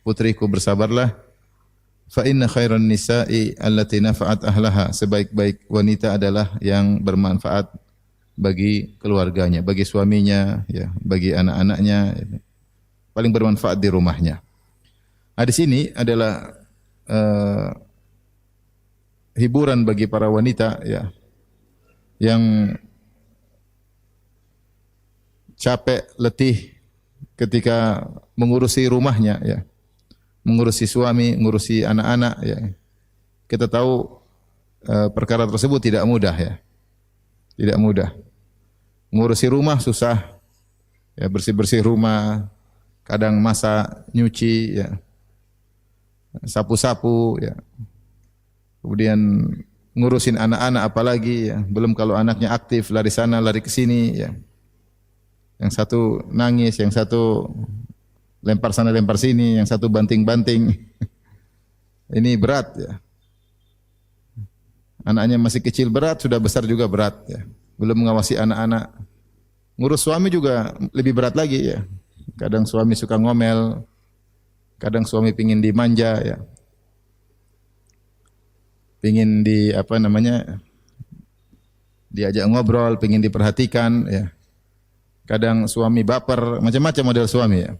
putriku bersabarlah. Fa inna khairan nisa'i allati nafa'at ahlaha. Sebaik-baik wanita adalah yang bermanfaat bagi keluarganya, bagi suaminya, ya, bagi anak-anaknya, ya. Paling bermanfaat di rumahnya. Hadis ini adalah hiburan bagi para wanita, ya, yang capek, letih ketika mengurusi rumahnya, ya, mengurusi suami, mengurusi anak-anak, ya. Kita tahu perkara tersebut tidak mudah, ya, tidak mudah. Mengurusi rumah susah, ya, bersih-bersih rumah, kadang masak, nyuci, ya, sapu-sapu, ya. Kemudian ngurusin anak-anak apalagi, ya. Belum kalau anaknya aktif, lari sana, lari ke sini, ya. Yang satu nangis, yang satu lempar sana, lempar sini, yang satu banting-banting. Ini berat, ya. Anaknya masih kecil berat, sudah besar juga berat, ya. Belum mengawasi anak-anak. Ngurus suami juga lebih berat lagi, ya. Kadang suami suka ngomel, kadang suami pingin dimanja, ya. Pingin diajak ngobrol, pingin diperhatikan, ya. Kadang suami baper, macam-macam model suami, ya.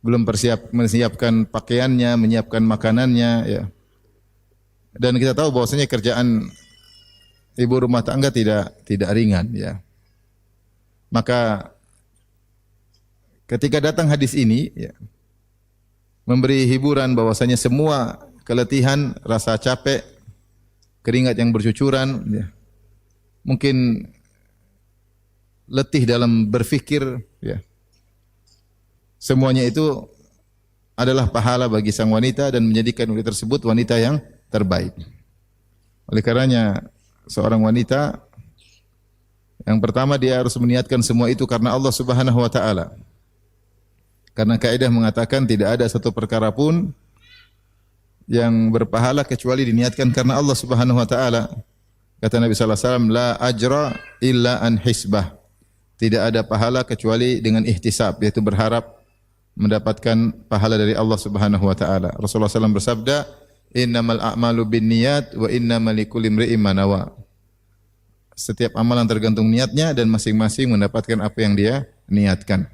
Belum menyiapkan pakaiannya, menyiapkan makanannya, ya. Dan kita tahu bahwasanya kerjaan ibu rumah tangga tidak ringan, ya. Maka ketika datang hadis ini, ya, memberi hiburan bahwasanya semua keletihan, rasa capek, keringat yang bercucuran, ya, mungkin letih dalam berfikir, ya. Semuanya itu adalah pahala bagi sang wanita dan menjadikan wanita tersebut wanita yang terbaik. Oleh karenanya seorang wanita yang pertama dia harus meniatkan semua itu karena Allah Subhanahu wa taala. Karena kaidah mengatakan tidak ada satu perkara pun yang berpahala kecuali diniatkan karena Allah Subhanahu wa taala. Kata Nabi sallallahu alaihi wasallam, la ajra illa an hisbah. Tidak ada pahala kecuali dengan ihtisab, yaitu berharap mendapatkan pahala dari Allah Subhanahu wa taala. Rasulullah SAW bersabda, "Innamal a'malu binniyat wa innamal likulli imri'in ma nawa." Setiap amalan tergantung niatnya dan masing-masing mendapatkan apa yang dia niatkan.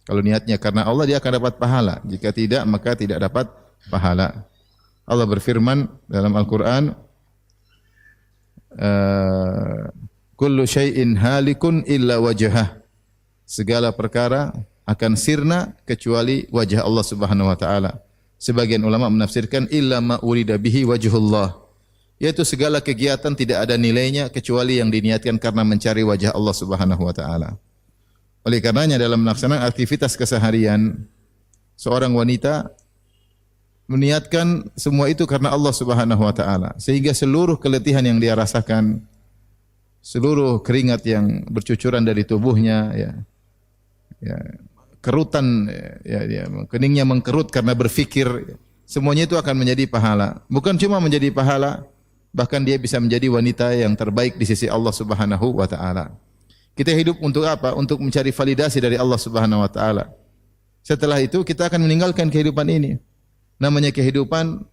Kalau niatnya karena Allah dia akan dapat pahala, jika tidak maka tidak dapat pahala. Allah berfirman dalam Al-Qur'an, kullu syai'in halikun illa wajhah. Segala perkara akan sirna kecuali wajah Allah Subhanahu wa taala. Sebagian ulama menafsirkan illa ma urida bihi wajhullah, yaitu segala kegiatan tidak ada nilainya kecuali yang diniatkan karena mencari wajah Allah Subhanahu wa taala. Oleh karenanya dalam melaksanakan aktivitas keseharian seorang wanita meniatkan semua itu karena Allah Subhanahu wa taala, sehingga seluruh keletihan yang dia rasakan, seluruh keringat yang bercucuran dari tubuhnya, ya, kerutan, ya, keningnya mengkerut karena berfikir, semuanya itu akan menjadi pahala. Bukan cuma menjadi pahala, bahkan dia bisa menjadi wanita yang terbaik di sisi Allah Subhanahu wa taala. Kita hidup untuk apa? Untuk mencari validasi dari Allah Subhanahu wa taala. Setelah itu kita akan meninggalkan kehidupan ini. Namanya kehidupan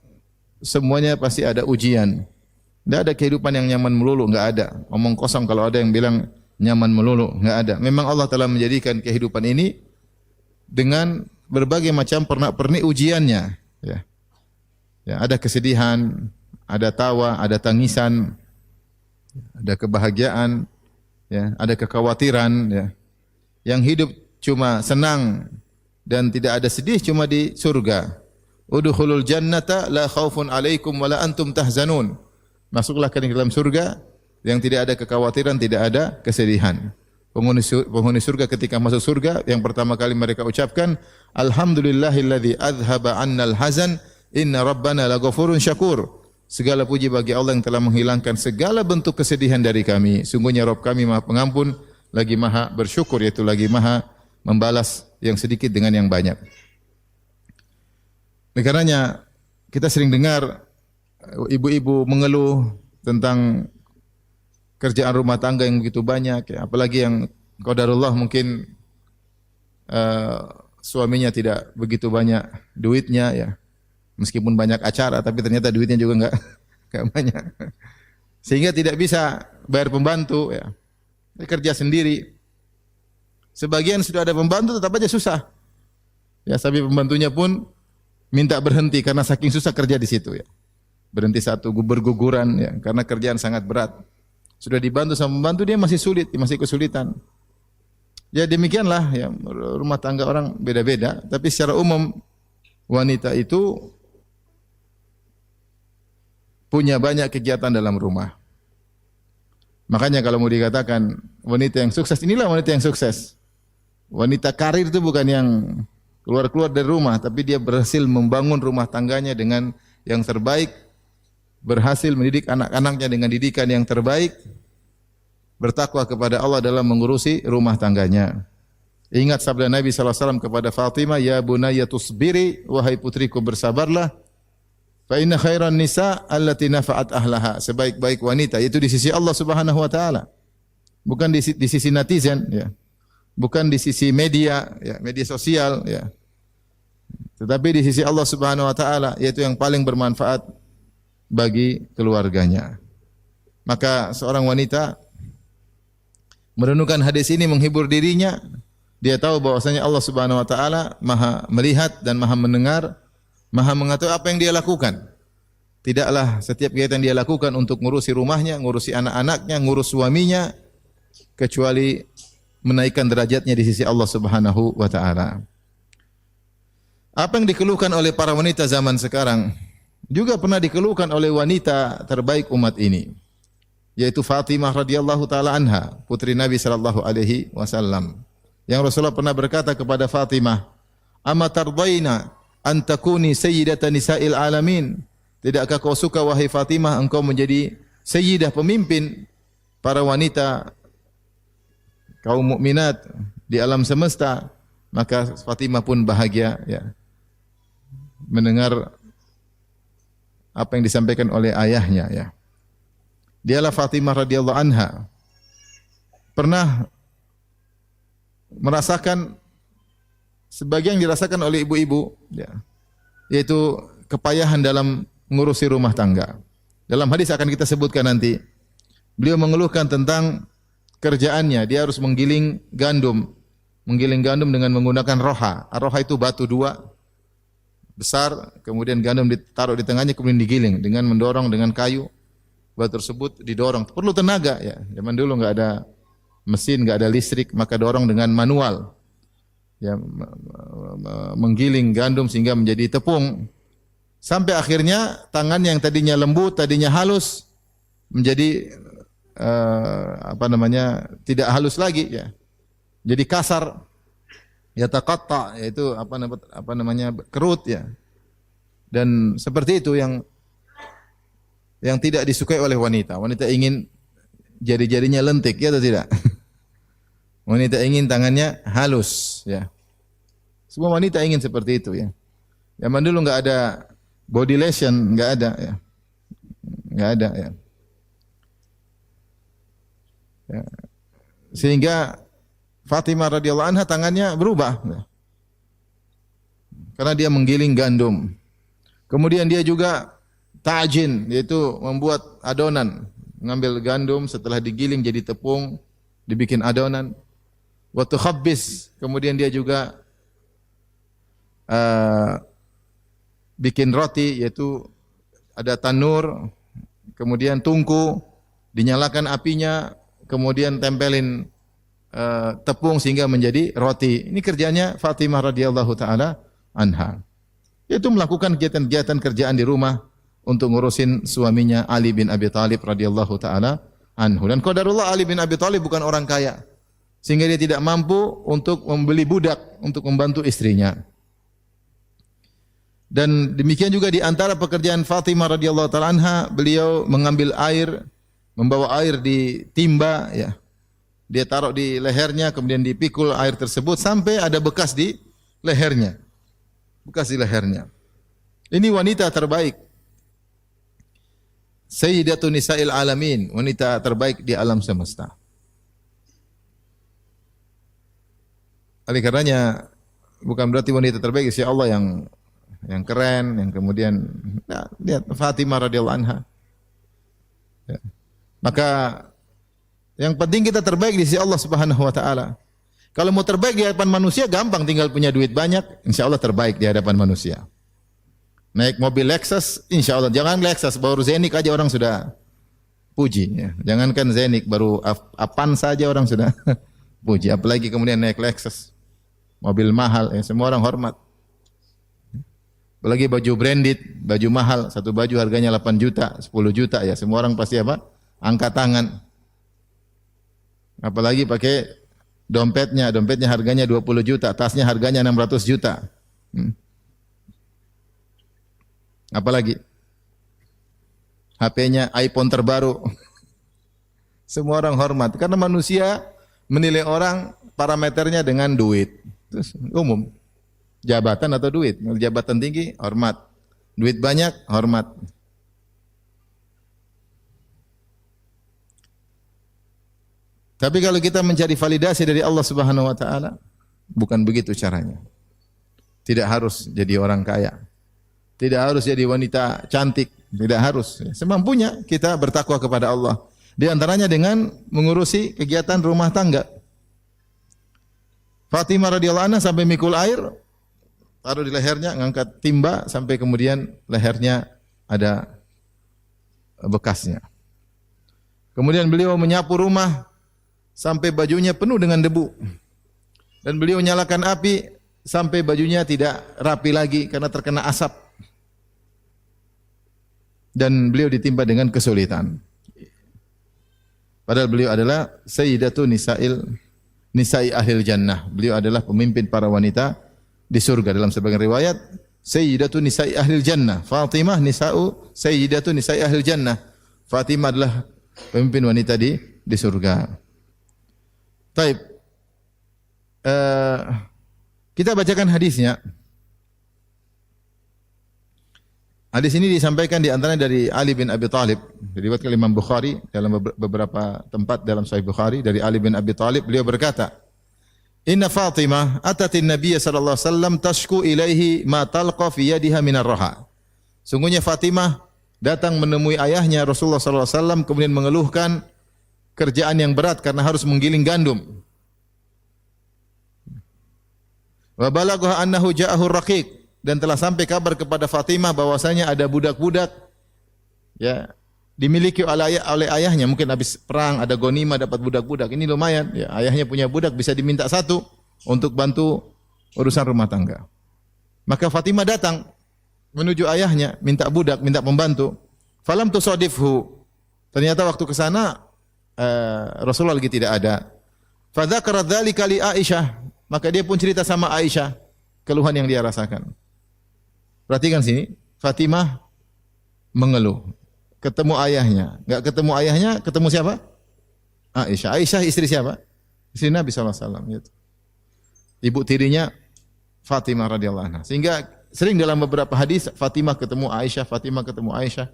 semuanya pasti ada ujian. Tidak ada kehidupan yang nyaman melulu, enggak ada. Omong kosong kalau ada yang bilang nyaman melulu, enggak ada. Memang Allah telah menjadikan kehidupan ini dengan berbagai macam pernak-pernik ujiannya, ya. Ya, ada kesedihan, ada tawa, ada tangisan, ada kebahagiaan, ya, ada kekhawatiran, ya. Yang hidup cuma senang dan tidak ada sedih cuma di surga. Udkhulul jannata la khaufun 'alaikum wa la antum tahzanun. Masuklah ke dalam surga yang tidak ada kekhawatiran, tidak ada kesedihan. Penghuni surga ketika masuk surga yang pertama kali mereka ucapkan, alhamdulillahilladzi adhaba 'annal hazan inna rabbana laghafurun syakur. Segala puji bagi Allah yang telah menghilangkan segala bentuk kesedihan dari kami. Sungguhnya Rabb kami Maha Pengampun, lagi Maha bersyukur, yaitu lagi Maha membalas yang sedikit dengan yang banyak. Oleh karenanya kita sering dengar ibu-ibu mengeluh tentang kerjaan rumah tangga yang begitu banyak, ya. Apalagi yang qadarullah mungkin suaminya tidak begitu banyak duitnya ya. Meskipun banyak acara tapi ternyata duitnya juga enggak banyak. Sehingga tidak bisa bayar pembantu ya. Dia kerja sendiri. Sebagian sudah ada pembantu tetap aja susah. Ya, sampai pembantunya pun minta berhenti karena saking susah kerja di situ ya. Berhenti satu, berguguran ya, karena kerjaan sangat berat. Sudah dibantu sama pembantu dia masih sulit, masih kesulitan. Ya demikianlah ya, rumah tangga orang beda-beda, tapi secara umum wanita itu punya banyak kegiatan dalam rumah. Makanya kalau mau dikatakan wanita yang sukses, inilah wanita yang sukses. Wanita karir itu bukan yang keluar-keluar dari rumah, tapi dia berhasil membangun rumah tangganya dengan yang terbaik, berhasil mendidik anak-anaknya dengan didikan yang terbaik, bertakwa kepada Allah dalam mengurusi rumah tangganya. Ingat sabda Nabi SAW kepada Fatimah, "Ya bunayya tusbiri, wahai putriku bersabarlah, fa inna khairan nisa allati nafa'at ahlaha." Sebaik-baik wanita itu di sisi Allah Subhanahu wa taala. Bukan di sisi netizen ya. Bukan di sisi media ya, media sosial ya. Tetapi di sisi Allah Subhanahu wa taala, yaitu yang paling bermanfaat bagi keluarganya. Maka seorang wanita merenungkan hadis ini menghibur dirinya, dia tahu bahwasanya Allah Subhanahu wa taala Maha melihat dan Maha mendengar, Maha mengatur apa yang dia lakukan. Tidaklah setiap kegiatan dia lakukan untuk ngurusi rumahnya, ngurusi anak-anaknya, ngurus suaminya kecuali menaikkan derajatnya di sisi Allah Subhanahu wa taala. Apa yang dikeluhkan oleh para wanita zaman sekarang juga pernah dikeluhkan oleh wanita terbaik umat ini, yaitu Fatimah radhiyallahu taala anha, putri Nabi sallallahu alaihi wasallam. Yang Rasulullah pernah berkata kepada Fatimah, "Ama tardaina an takuni sayyidatan nisa'il alamin?" Tidakkah kau suka wahai Fatimah engkau menjadi sayyidah, pemimpin para wanita kaum mukminat di alam semesta? Maka Fatimah pun bahagia ya, mendengar apa yang disampaikan oleh ayahnya ya. Dialah Fatimah radhiyallahu anha pernah merasakan sebagian yang dirasakan oleh ibu-ibu ya, yaitu kepayahan dalam mengurusi rumah tangga. Dalam hadis akan kita sebutkan nanti, beliau mengeluhkan tentang kerjaannya, dia harus menggiling gandum dengan menggunakan roha. Roha itu batu dua besar, kemudian gandum ditaruh di tengahnya, kemudian digiling dengan mendorong dengan kayu. Batu tersebut didorong, perlu tenaga ya. Zaman dulu enggak ada mesin, enggak ada listrik, maka dorong dengan manual. Ya, menggiling gandum sehingga menjadi tepung. Sampai akhirnya tangan yang tadinya lembut, tadinya halus menjadi tidak halus lagi ya. Jadi kasar. Ya taqatta, yaitu kerut ya. Dan seperti itu yang tidak disukai oleh wanita. Wanita ingin jari-jarinya lentik, ya atau tidak? Wanita ingin tangannya halus, ya. Semua wanita ingin seperti itu, ya. Zaman dulu enggak ada body lotion, enggak ada, ya. Enggak ada, ya. Ya. Sehingga Fatimah radhiyallahu anha tangannya berubah, ya. Karena dia menggiling gandum. Kemudian dia juga ta'jin, yaitu membuat adonan, mengambil gandum setelah digiling jadi tepung, dibikin adonan. Wa tukhabbis, kemudian dia juga bikin roti, yaitu ada tanur, kemudian tungku, dinyalakan apinya, kemudian tempelin tepung sehingga menjadi roti. Ini kerjanya Fatimah radhiyallahu taala anha. Yaitu melakukan kegiatan-kegiatan kerjaan di rumah untuk ngurusin suaminya Ali bin Abi Thalib radhiyallahu taala anhu. Dan qadarullah Ali bin Abi Thalib bukan orang kaya, sehingga dia tidak mampu untuk membeli budak untuk membantu istrinya. Dan demikian juga di antara pekerjaan Fatimah radhiyallahu taala anha, beliau mengambil air, membawa air di timba ya. Dia taruh di lehernya, kemudian dipikul air tersebut sampai ada bekas di lehernya. Bekas di lehernya. Ini wanita terbaik. Sayyidatun nisa'il alamin, wanita terbaik di alam semesta. Oleh karenanya bukan berarti wanita terbaik di sisi Allah yang keren, yang kemudian lihat Fatimah radhiyallahu anha. Ya. Maka yang penting kita terbaik di sisi Allah Subhanahu wa taala. Kalau mau terbaik di hadapan manusia gampang, tinggal punya duit banyak, insya Allah terbaik di hadapan manusia. Naik mobil Lexus, insya Allah. Jangan Lexus, baru Zenik aja orang sudah puji. Ya. Jangankan Zenik, baru Avanza saja orang sudah puji. Apalagi kemudian naik Lexus, mobil mahal, ya, semua orang hormat. Apalagi baju branded, baju mahal, satu baju harganya 8 juta, 10 juta, ya semua orang pasti apa? Angkat tangan. Apalagi pakai dompetnya harganya 20 juta, tasnya harganya 600 juta. Apalagi HP-nya iPhone terbaru. Semua orang hormat karena manusia menilai orang parameternya dengan duit. Terus umum. Jabatan atau duit? Jabatan tinggi hormat. Duit banyak hormat. Tapi kalau kita mencari validasi dari Allah Subhanahu wa taala, bukan begitu caranya. Tidak harus jadi orang kaya. Tidak harus jadi wanita cantik, tidak harus. Semampunya kita bertakwa kepada Allah. Di antaranya dengan mengurusi kegiatan rumah tangga. Fatimah radhiyallahu anha sampai mikul air, taruh di lehernya, ngangkat timba sampai kemudian lehernya ada bekasnya. Kemudian beliau menyapu rumah sampai bajunya penuh dengan debu. Dan beliau nyalakan api sampai bajunya tidak rapi lagi karena terkena asap. Dan beliau ditimpa dengan kesulitan. Padahal beliau adalah Sayyidatu Nisa'i Ahlil Jannah. Beliau adalah pemimpin para wanita di surga. Dalam sebagian riwayat, Sayyidatu Nisa'i Ahlil Jannah. Fatimah Sayyidatu Nisa'i Ahlil Jannah. Fatimah adalah pemimpin wanita di surga. Taib. Kita bacakan hadisnya. Hadis ini disampaikan di antaranya dari Ali bin Abi Thalib, diriwayatkan Imam Bukhari dalam beberapa tempat dalam Sahih Bukhari dari Ali bin Abi Thalib, beliau berkata, "Inna Fatimah atatin Nabiy sallallahu alaihi wasallam tashku ilaihi ma talqa fi yadiha minar raha." Sungguhnya Fatimah datang menemui ayahnya Rasulullah sallallahu alaihi wasallam kemudian mengeluhkan kerjaan yang berat karena harus menggiling gandum. Wa balagha annahu ja'ahu raqiq, dan telah sampai kabar kepada Fatimah bahwasanya ada budak-budak ya dimiliki oleh ayahnya, mungkin habis perang ada ghanimah dapat budak-budak. Ini lumayan ya, ayahnya punya budak bisa diminta satu untuk bantu urusan rumah tangga. Maka Fatimah datang menuju ayahnya minta budak, minta pembantu. Falam tusadifhu. Ternyata waktu ke sana Rasulullah lagi tidak ada. Fadzakara dzalika li Aisyah, maka dia pun cerita sama Aisyah keluhan yang dia rasakan. Perhatikan sini, Fatimah mengeluh. Ketemu ayahnya, enggak ketemu ayahnya, ketemu siapa? Aisyah. Aisyah istri siapa? Istri Nabi sallallahu alaihi wasallam gitu. Ibu tirinya Fatimah radhiyallahu anha. Sehingga sering dalam beberapa hadis Fatimah ketemu Aisyah, Fatimah ketemu Aisyah.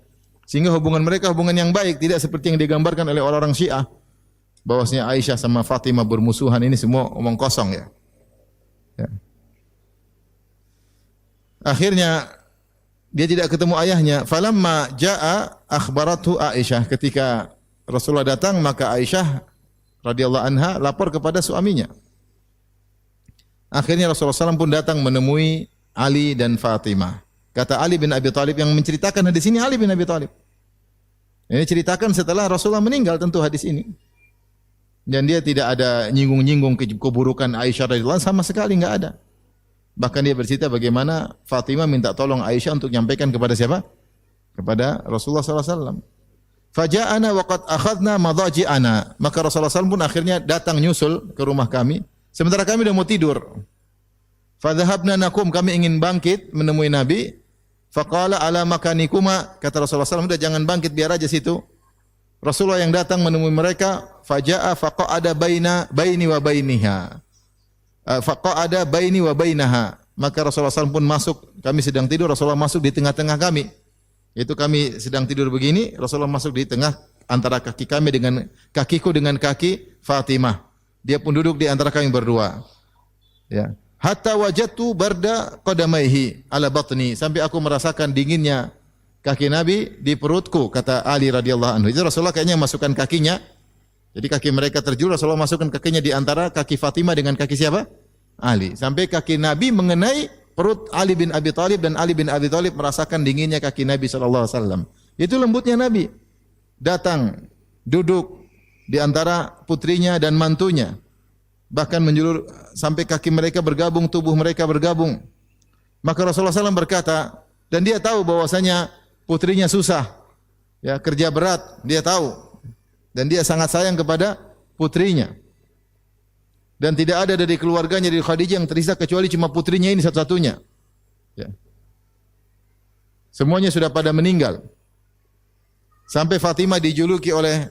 Sehingga hubungan mereka hubungan yang baik, tidak seperti yang digambarkan oleh orang-orang Syiah. Bahwasanya Aisyah sama Fatimah bermusuhan, ini semua omong kosong ya. Ya. Akhirnya dia tidak ketemu ayahnya. Falamma jaa akhbarathu Aisyah. Ketika Rasulullah datang, maka Aisyah radhiyallahu anha lapor kepada suaminya. Akhirnya Rasulullah SAW pun datang menemui Ali dan Fatimah. Kata Ali bin Abi Thalib yang menceritakan hadis ini, Ali bin Abi Thalib. Ini ceritakan setelah Rasulullah meninggal tentu hadis ini. Dan dia tidak ada nyinggung-nyinggung keburukan Aisyah radhiyallahu anha, sama sekali enggak ada. Bahkan dia bercerita bagaimana Fatimah minta tolong Aisyah untuk menyampaikan kepada siapa? Kepada Rasulullah SAW. Faja'ana wa qad akhadna madaji'ana. Maka Rasulullah SAW pun akhirnya datang nyusul ke rumah kami. Sementara kami sudah mau tidur. Fadhahabna nakum, kami ingin bangkit menemui Nabi. Faqala ala makanikuma, kata Rasulullah SAW, sudah jangan bangkit, biar aja situ. Rasulullah yang datang menemui mereka. Faja'a faqa'ada baini wa bainiha. Faqa'ada baini wa bainaha. Maka Rasulullah SAW pun masuk, kami sedang tidur, Rasulullah masuk di tengah-tengah kami. Itu kami sedang tidur begini, Rasulullah masuk di tengah antara kaki kami dengan kakiku dengan kaki Fatimah. Dia pun duduk di antara kami berdua. Ya. hatta wajadtu barda qadamaihi ala batni, sampai aku merasakan dinginnya kaki Nabi di perutku, kata Ali radhiyallahu anhu. Itu Rasulullah kayaknya masukkan kakinya. Jadi kaki mereka terjulur, Rasulullah masukkan kakinya di antara kaki Fatimah dengan kaki siapa? Ali. Sampai kaki Nabi mengenai perut Ali bin Abi Thalib dan Ali bin Abi Thalib merasakan dinginnya kaki Nabi sallallahu alaihi wasallam. Itu lembutnya Nabi. Datang, duduk di antara putrinya dan mantunya. Bahkan menjulur sampai kaki mereka bergabung, tubuh mereka bergabung. Maka Rasulullah SAW berkata, dan dia tahu bahwasanya putrinya susah, ya, kerja berat, dia tahu. Dan dia sangat sayang kepada putrinya. Dan tidak ada dari keluarganya dari Khadijah yang tersisa kecuali cuma putrinya ini satu-satunya. Ya. Semuanya sudah pada meninggal. Sampai Fatimah dijuluki oleh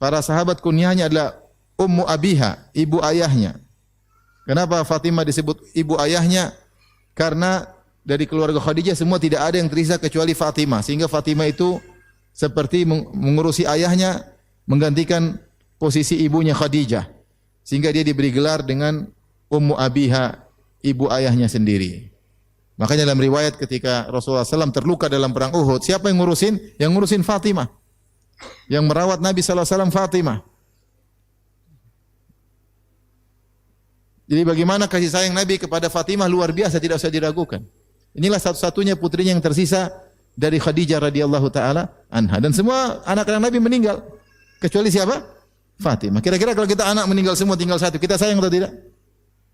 para sahabat, kunyahnya adalah Ummu Abiha, ibu ayahnya. Kenapa Fatimah disebut ibu ayahnya? Karena dari keluarga Khadijah semua tidak ada yang tersisa kecuali Fatimah. Sehingga Fatimah itu seperti mengurusi ayahnya, menggantikan posisi ibunya Khadijah. Sehingga dia diberi gelar dengan Ummu Abiha, ibu ayahnya sendiri. Makanya dalam riwayat ketika Rasulullah SAW terluka dalam perang Uhud, siapa yang ngurusin? Yang ngurusin Fatimah. Yang merawat Nabi SAW Fatimah. Jadi bagaimana kasih sayang Nabi kepada Fatimah luar biasa, tidak usah diragukan. Inilah satu-satunya putrinya yang tersisa dari Khadijah radhiyallahu taala anha, dan semua anak-anak Nabi meninggal kecuali siapa? Fatimah. Kira-kira kalau kita anak meninggal semua tinggal satu, kita sayang atau tidak?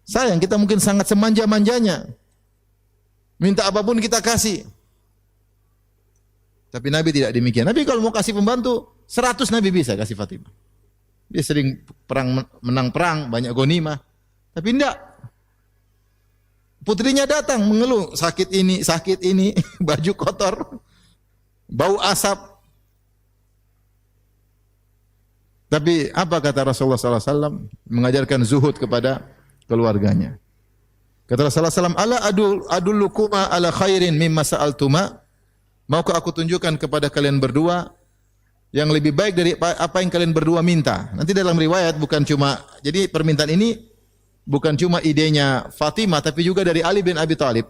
Sayang, kita mungkin sangat semanja-manjanya. Minta apapun kita kasih. Tapi Nabi tidak demikian. Nabi kalau mau kasih pembantu 100 Nabi bisa kasih Fatimah. Dia sering perang, menang perang, banyak ghanimah. Tapi enggak. Putrinya datang mengeluh, sakit ini, baju kotor, bau asap. Tapi apa kata Rasulullah SAW? Mengajarkan zuhud kepada keluarganya. Kata Rasulullah SAW, ala adullukuma ala khairin mimma sa'altuma. Maukah aku tunjukkan kepada kalian berdua yang lebih baik dari apa yang kalian berdua minta? Nanti dalam riwayat bukan cuma, jadi permintaan ini bukan cuma idenya Fatimah, tapi juga dari Ali bin Abi Thalib.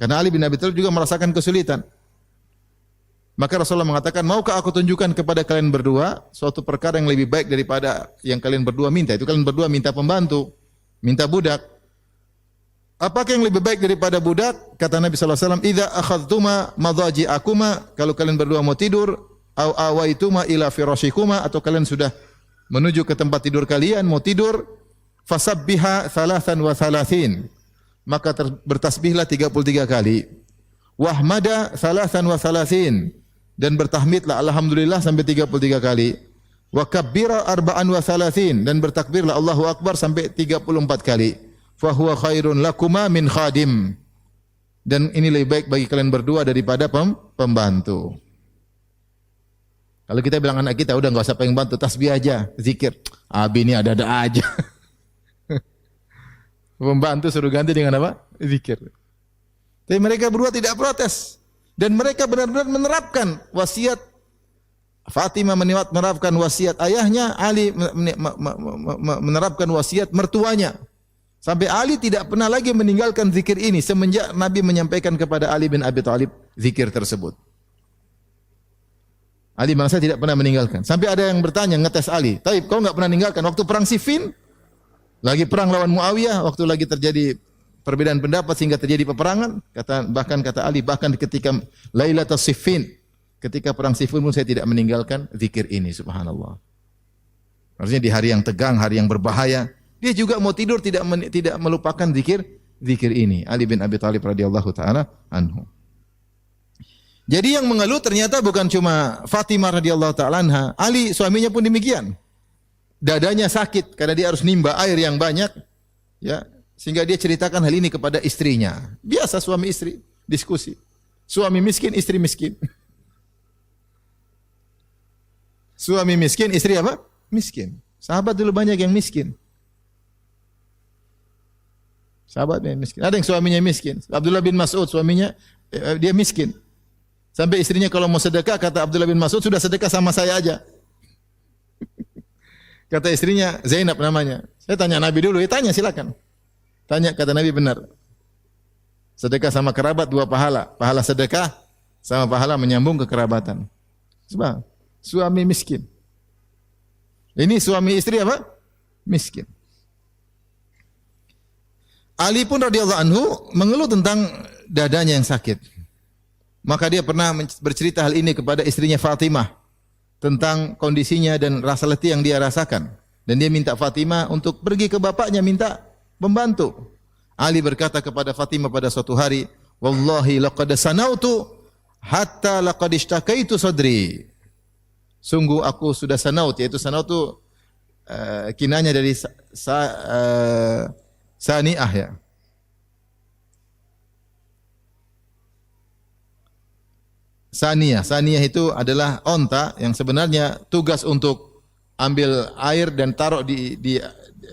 Karena Ali bin Abi Thalib juga merasakan kesulitan. Maka Rasulullah mengatakan, maukah aku tunjukkan kepada kalian berdua suatu perkara yang lebih baik daripada yang kalian berdua minta? Itu kalian berdua minta pembantu, minta budak. Apakah yang lebih baik daripada budak? Kata Nabi SAW, idza akhadtuma madhaji'akuma, kalau kalian berdua mau tidur, au awaituma ila firashikuma, atau kalian sudah menuju ke tempat tidur kalian, mau tidur, fasabbiha thalathan wa thalathin, maka bertasbihlah 33 kali. Wahmada thalathan wa thalathin, dan bertahmidlah alhamdulillah sampai 33 kali. Wa kabbira arba'an wa thalathin, dan bertakbirlah Allahu Akbar sampai 34 kali. Fa huwa khairun lakuma min khadim, dan ini lebih baik bagi kalian berdua daripada pembantu. Kalau kita bilang anak kita, udah enggak usah pengen bantu, tasbih aja, zikir. Abi ini ada-ada aja. Pembantu suruh ganti dengan apa? Zikir. Tapi mereka berdua tidak protes. Dan mereka benar-benar menerapkan wasiat Fatimah, menerapkan wasiat ayahnya, Ali menerapkan wasiat mertuanya. Sampai Ali tidak pernah lagi meninggalkan zikir ini semenjak Nabi menyampaikan kepada Ali bin Abi Thalib zikir tersebut. Ali bangsa tidak pernah meninggalkan. Sampai ada yang bertanya, ngetes Ali, "Taib, kau enggak pernah meninggalkan waktu perang Siffin? Lagi perang lawan Muawiyah, waktu lagi terjadi perbedaan pendapat sehingga terjadi peperangan." Bahkan kata Ali, bahkan ketika Lailatul Siffin, ketika perang Siffin pun saya tidak meninggalkan zikir ini, subhanallah. Maksudnya di hari yang tegang, hari yang berbahaya, dia juga mau tidur tidak melupakan zikir ini. Ali bin Abi Thalib radhiyallahu taala anhu. Jadi yang mengeluh ternyata bukan cuma Fatimah radhiyallahu taala anha, Ali suaminya pun demikian. Dadanya sakit karena dia harus nimba air yang banyak, ya, sehingga dia ceritakan hal ini kepada istrinya. Biasa suami istri diskusi. Suami miskin, istri miskin. Suami miskin, istri apa? Miskin. Sahabat dulu banyak yang miskin. Sahabat yang miskin. Ada yang suaminya miskin. Abdullah bin Mas'ud suaminya dia miskin. Sampai istrinya kalau mau sedekah, kata Abdullah bin Mas'ud, sudah sedekah sama saya aja. Kata istrinya, Zainab namanya. Saya tanya Nabi dulu, ya tanya silakan. Tanya, kata Nabi, benar. Sedekah sama kerabat 2 pahala. Pahala sedekah sama pahala menyambung kekerabatan. Sebab suami miskin. Ini suami istri apa? Miskin. Ali pun radhiyallahu anhu mengeluh tentang dadanya yang sakit. Maka dia pernah bercerita hal ini kepada istrinya Fatimah tentang kondisinya dan rasa letih yang dia rasakan. Dan dia minta Fatimah untuk pergi ke bapaknya minta pembantu. Ali berkata kepada Fatimah pada suatu hari, "Wallahi laqad sanautu hatta laqad ishtakaitu sadri." Sungguh aku sudah sanaut, yaitu sanaut itu kinanya dari saniah ya. Saniyah itu adalah onta yang sebenarnya tugas untuk ambil air dan taruh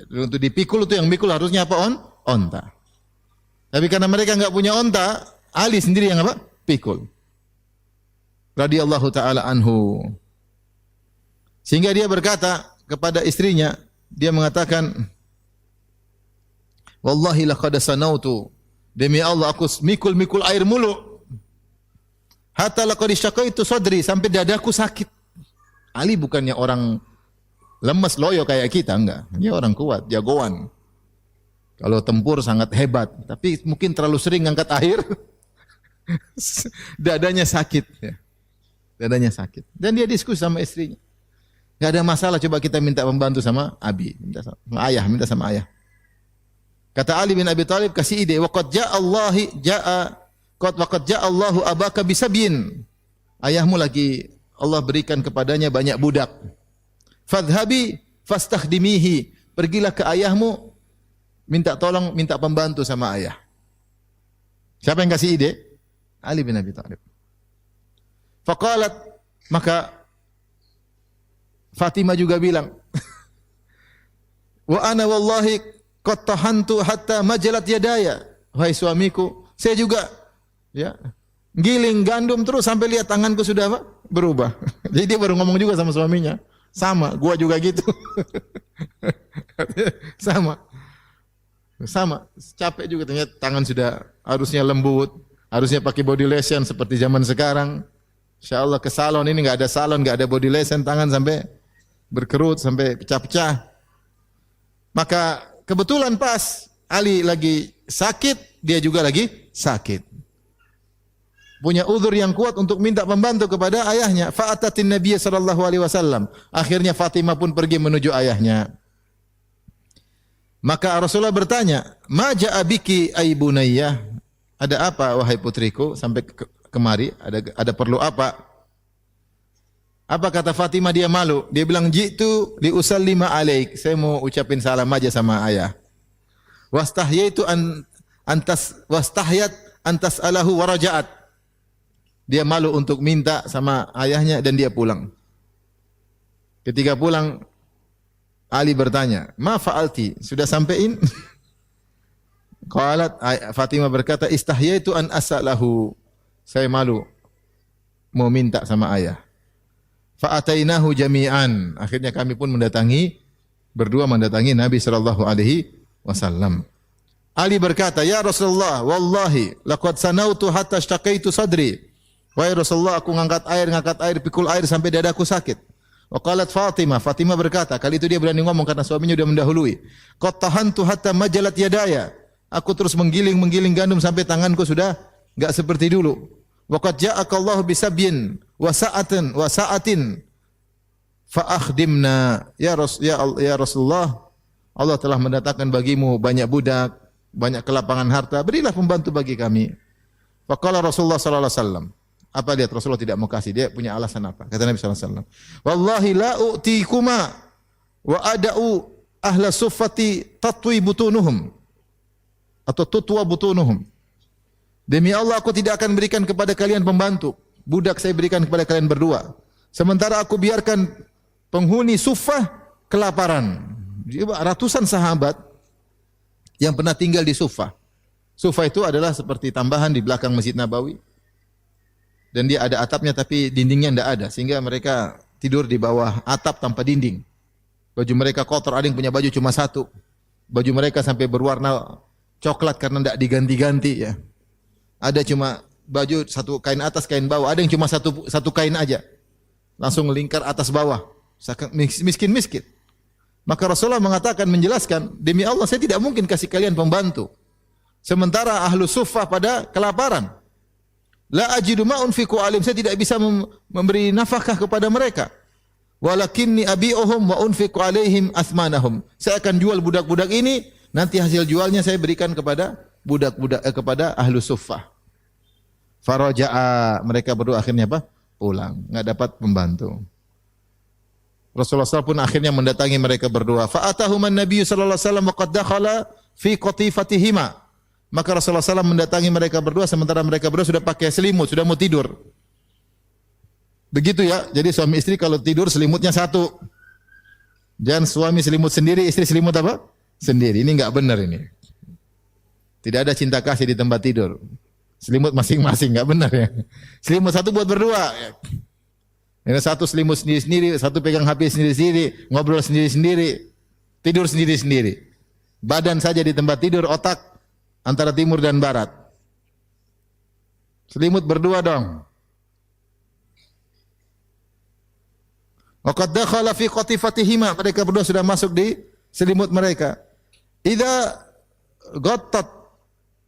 untuk dipikul, itu yang mikul harusnya apa? Onta. Tapi karena mereka enggak punya onta, Ali sendiri yang apa? Pikul. Radhiyallahu taala anhu. Sehingga dia berkata kepada istrinya, dia mengatakan, "Wallahi laqad sanautu." Demi Allah aku mikul air mulu. Hatta laqad syaqaitu sadri, sampai dadaku sakit. Ali bukannya orang lemes loyo kayak kita, enggak. Dia orang kuat, jagoan. Kalau tempur sangat hebat, tapi mungkin terlalu sering ngangkat air, dadanya sakit. Ya. Dadanya sakit. Dan dia diskusi sama istrinya. Gak ada masalah, coba kita minta pembantu sama Abi, minta sama ayah. Kata Ali bin Abi Thalib, kasih ide, waqad ja'a Allahu abaka bisabyin. Ayahmu lagi Allah berikan kepadanya banyak budak. Fadhhabi fastakhdimihi. Pergilah ke ayahmu, minta tolong, minta pembantu sama ayah. Siapa yang kasih ide? Ali bin Abi Thalib. Faqalat, maka Fatimah juga bilang, wa ana wallahi qad tahantu hatta majalat yadaya. Wahai suamiku, saya juga ya giling gandum terus sampai lihat tanganku sudah apa? Berubah. Jadi dia baru ngomong juga sama suaminya. Sama, gua juga gitu. Sama. Capek juga ternyata, tangan sudah harusnya lembut, harusnya pakai body lotion seperti zaman sekarang. Insyaallah ke salon ini enggak ada salon, enggak ada body lotion, tangan sampai berkerut, sampai pecah-pecah. Maka kebetulan pas Ali lagi sakit, dia juga lagi sakit. Punya uzur yang kuat untuk minta pembantu kepada ayahnya. Fa'atatin Nabiy sallallahu alaihi wasallam. Akhirnya Fatimah pun pergi menuju ayahnya. Maka Rasulullah bertanya, "Ma ja'a biki ay bunayyah?" Ada apa wahai putriku sampai kemari? Ada perlu apa? Apa kata Fatimah? Dia malu. Dia bilang, "Jitu li usallima alaik." Saya mau ucapin salam aja sama ayah. Wastahyaitu wastahyat antas alahu waraja'at. Dia malu untuk minta sama ayahnya dan dia pulang. Ketika pulang, Ali bertanya, "Ma fa'alti?" Sudah sampein? Qalat, Fatimah berkata, "Istahyaitu an as'alahu." Saya malu mau minta sama ayah. Fa'atainahu jami'an. Akhirnya kami pun berdua mendatangi Nabi sallallahu alaihi wasallam. Ali berkata, "Ya Rasulullah, wallahi laqad sanautu hatta ishtaqaitu sadri." Wahai Rasulullah, aku ngangkat air, pikul air sampai dadaku sakit. Wa qalat Fatimah berkata, kali itu dia berani ngomong karena suaminya sudah mendahului. Qad tahantu hatta majalat yadaya. Aku terus menggiling gandum sampai tanganku sudah enggak seperti dulu. Wa qad ja'aka Allahu bisabyin wa sa'atin fa akhdimna. Ya Rasulullah, Allah telah mendatangkan bagimu banyak budak, banyak kelapangan harta, berilah pembantu bagi kami. Faqala Rasulullah sallallahu alaihi wasallam. Apa lihat Rasulullah tidak mau kasih, dia punya alasan apa? Kata Nabi sallallahu alaihi wasallam, "Wallahi la u'tikuma wa ada'u ahla suffati tatwi butunuhum atau tutwa butunuhum." Demi Allah aku tidak akan berikan kepada kalian pembantu. Budak saya berikan kepada kalian berdua. Sementara aku biarkan penghuni Suffah kelaparan. Ratusan sahabat yang pernah tinggal di Suffah. Suffah itu adalah seperti tambahan di belakang Masjid Nabawi. Dan dia ada atapnya tapi dindingnya tidak ada. Sehingga mereka tidur di bawah atap tanpa dinding. Baju mereka kotor, ada yang punya baju cuma satu. Baju mereka sampai berwarna coklat karena tidak diganti-ganti ya. Ada cuma baju satu kain atas kain bawah, ada yang cuma satu kain aja. Langsung lingkar atas bawah. Miskin-miskin. Maka Rasulullah mengatakan, menjelaskan, demi Allah saya tidak mungkin kasih kalian pembantu. Sementara ahlu suffah pada kelaparan. La ajidu ma unfiqu alim, saya tidak bisa memberi nafkah kepada mereka. Walakinni abi'uhum wa unfiqu alaihim athmanahum. Saya akan jual budak-budak ini, nanti hasil jualnya saya berikan kepada budak-budak kepada ahlu suffah. Faraja'a, mereka berdua akhirnya apa? Pulang, enggak dapat pembantu. Rasulullah SAW pun akhirnya mendatangi mereka berdua. Fa'atahuman Nabi sallallahu alaihi wasallam wa qad dakhala fi qatifatihima. Maka Rasulullah SAW mendatangi mereka berdua sementara mereka berdua sudah pakai selimut, sudah mau tidur. Begitu ya. Jadi suami istri kalau tidur selimutnya satu. Jangan suami selimut sendiri, istri selimut apa? Sendiri. Ini enggak benar ini. Tidak ada cinta kasih di tempat tidur. Selimut masing-masing, enggak benar ya. Selimut satu buat berdua. Ini satu selimut sendiri-sendiri, satu pegang HP sendiri-sendiri, ngobrol sendiri-sendiri, tidur sendiri-sendiri. Badan saja di tempat tidur, otak antara timur dan barat. Selimut berdua dong. Waqad dakhala fi qatifatihima, mereka berdua sudah masuk di selimut mereka. Idza ghattat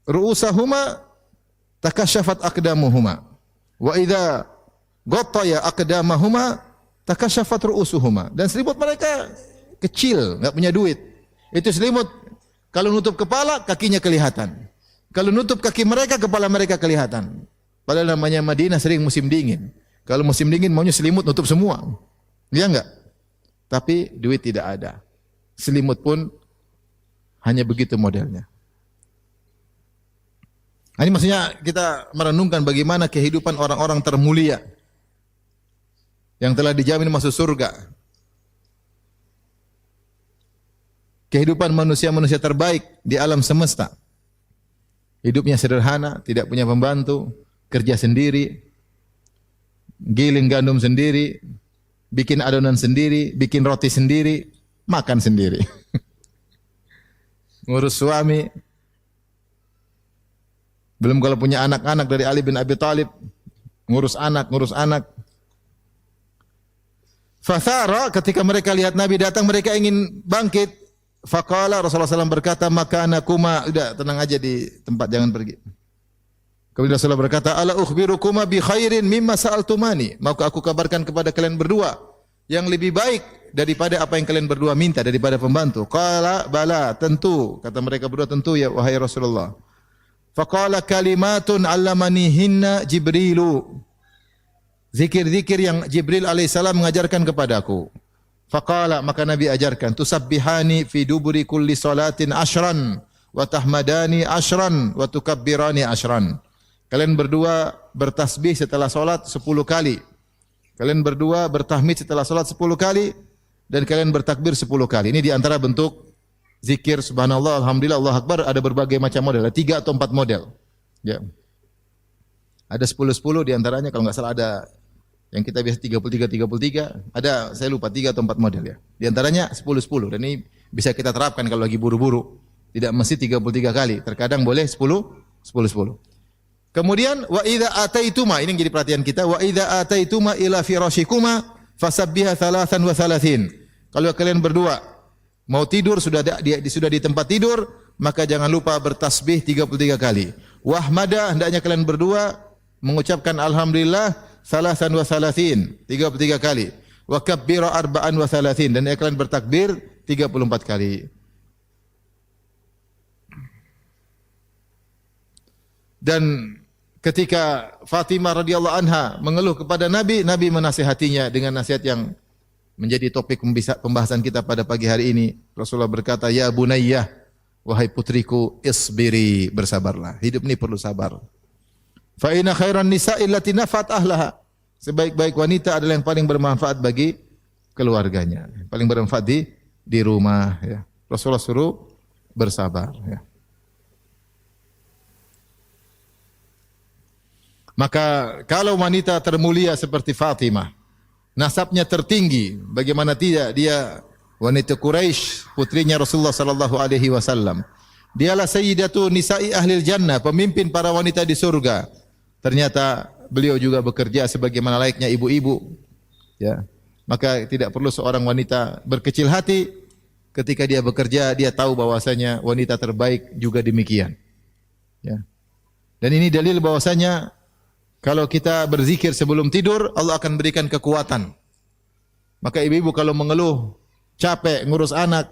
ru'usahuma takashafat aqdamuhuma wa idza ghattaya aqdamahuma takashafat ru'usuhuma. Dan selimut mereka kecil, enggak punya duit. Itu selimut kalau nutup kepala, kakinya kelihatan. Kalau nutup kaki mereka, kepala mereka kelihatan. Padahal namanya Madinah sering musim dingin. Kalau musim dingin maunya selimut nutup semua. Iya enggak? Tapi duit tidak ada. Selimut pun hanya begitu modelnya. Ini maksudnya kita merenungkan bagaimana kehidupan orang-orang termulia yang telah dijamin masuk surga. Kehidupan manusia-manusia terbaik di alam semesta. Hidupnya sederhana, tidak punya pembantu, kerja sendiri, giling gandum sendiri, bikin adonan sendiri, bikin roti sendiri, makan sendiri. Ngurus suami. Belum kalau punya anak-anak dari Ali bin Abi Thalib, ngurus anak. Fathara, ketika mereka lihat Nabi datang, mereka ingin bangkit. Faqala, Rasulullah SAW berkata, makanakuma, udah tenang aja di tempat, jangan pergi. Kemudian Rasulullah berkata, ala ukhbirukuma bi khairin mimma sa'altumani. Maukah aku kabarkan kepada kalian berdua yang lebih baik daripada apa yang kalian berdua minta daripada pembantu? Qala bala, tentu. Kata mereka berdua, tentu ya wahai Rasulullah. Faqala kalimatun 'allamanihinna Jibrilu. Zikir-zikir yang Jibril alaihissalam mengajarkan kepadaku. Faqala, maka Nabi ajarkan, tusabbihani fi duburi kulli salatin ashran wa tahmadani ashran wa tukabbirani ashran. Kalian berdua bertasbih setelah salat 10 kali. Kalian berdua bertahmid setelah salat 10 kali dan kalian bertakbir 10 kali. Ini di antara bentuk zikir subhanallah, alhamdulillah, Allah akbar, ada berbagai macam model, ada 3 atau 4 model. Ya. Ada 10-10 di antaranya, kalau enggak salah ada yang kita biasa 33, ada saya lupa 3 atau 4 model ya. Di antaranya 10-10 dan ini bisa kita terapkan kalau lagi buru-buru. Tidak mesti 33 kali, terkadang boleh 10-10. Kemudian wa idza ataituma, ini yang jadi perhatian kita, wa idza ataituma ila firashikuma fasabbiha 33. Kalau kalian berdua mau tidur sudah di tempat tidur, maka jangan lupa bertasbih 33 kali. Wahmada, hendaknya kalian berdua mengucapkan alhamdulillah 33 kali. Wa kabbira 34 dan kalian bertakbir 34 kali. Dan ketika Fatimah radhiyallahu anha mengeluh kepada Nabi, Nabi menasihatinya dengan nasihat yang menjadi topik pembahasan kita pada pagi hari ini. Rasulullah berkata, "Ya bunayyah, wahai putriku, isbiri, bersabarlah. Hidup ini perlu sabar. Fa inna khairan nisa'i allati nafat ahlaha." Sebaik-baik wanita adalah yang paling bermanfaat bagi keluarganya, paling bermanfaat di rumah ya. Rasulullah suruh bersabar ya. Maka kalau wanita termulia seperti Fatimah, nasabnya tertinggi, bagaimana tidak, dia wanita Quraisy, putrinya Rasulullah sallallahu alaihi wasallam. Dialah sayyidatu nisa'i ahlil jannah, pemimpin para wanita di surga. Ternyata beliau juga bekerja sebagaimana layaknya ibu-ibu. Ya. Maka tidak perlu seorang wanita berkecil hati ketika dia bekerja, dia tahu bahwasanya wanita terbaik juga demikian. Ya. Dan ini dalil bahwasanya kalau kita berzikir sebelum tidur, Allah akan berikan kekuatan. Maka ibu-ibu kalau mengeluh, capek ngurus anak,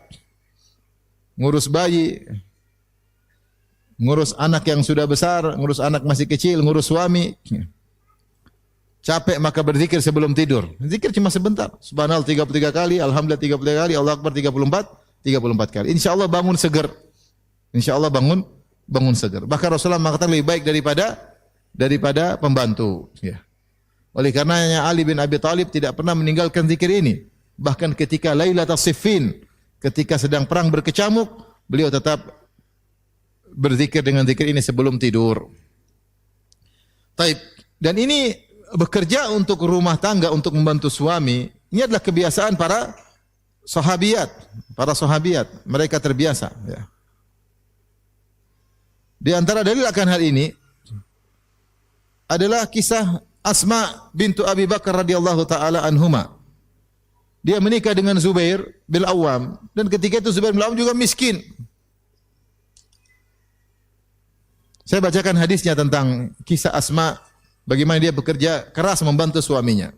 ngurus bayi, ngurus anak yang sudah besar, ngurus anak masih kecil, ngurus suami, capek maka berzikir sebelum tidur. Zikir cuma sebentar. Subhanallah 33 kali, alhamdulillah 33 kali, Allah Akbar 34 kali. Insyaallah bangun seger. Insyaallah bangun seger. Bahkan Rasulullah mengatakan lebih baik daripada pembantu, ya. Oleh karenanya Ali bin Abi Thalib tidak pernah meninggalkan zikir ini. Bahkan ketika Lailatul Siffin, ketika sedang perang berkecamuk, beliau tetap berzikir dengan zikir ini sebelum tidur. Taib. Dan ini bekerja untuk rumah tangga, untuk membantu suami. Ini adalah kebiasaan para sahabiat. Mereka terbiasa. Ya. Di antara dalil akan hal ini adalah kisah Asma bintu Abi Bakar radhiyallahu taala anhuma. Dia menikah dengan Zubair bin Awam, dan ketika itu Zubair bin Awam juga miskin. Saya bacakan hadisnya tentang kisah Asma, bagaimana dia bekerja keras membantu suaminya.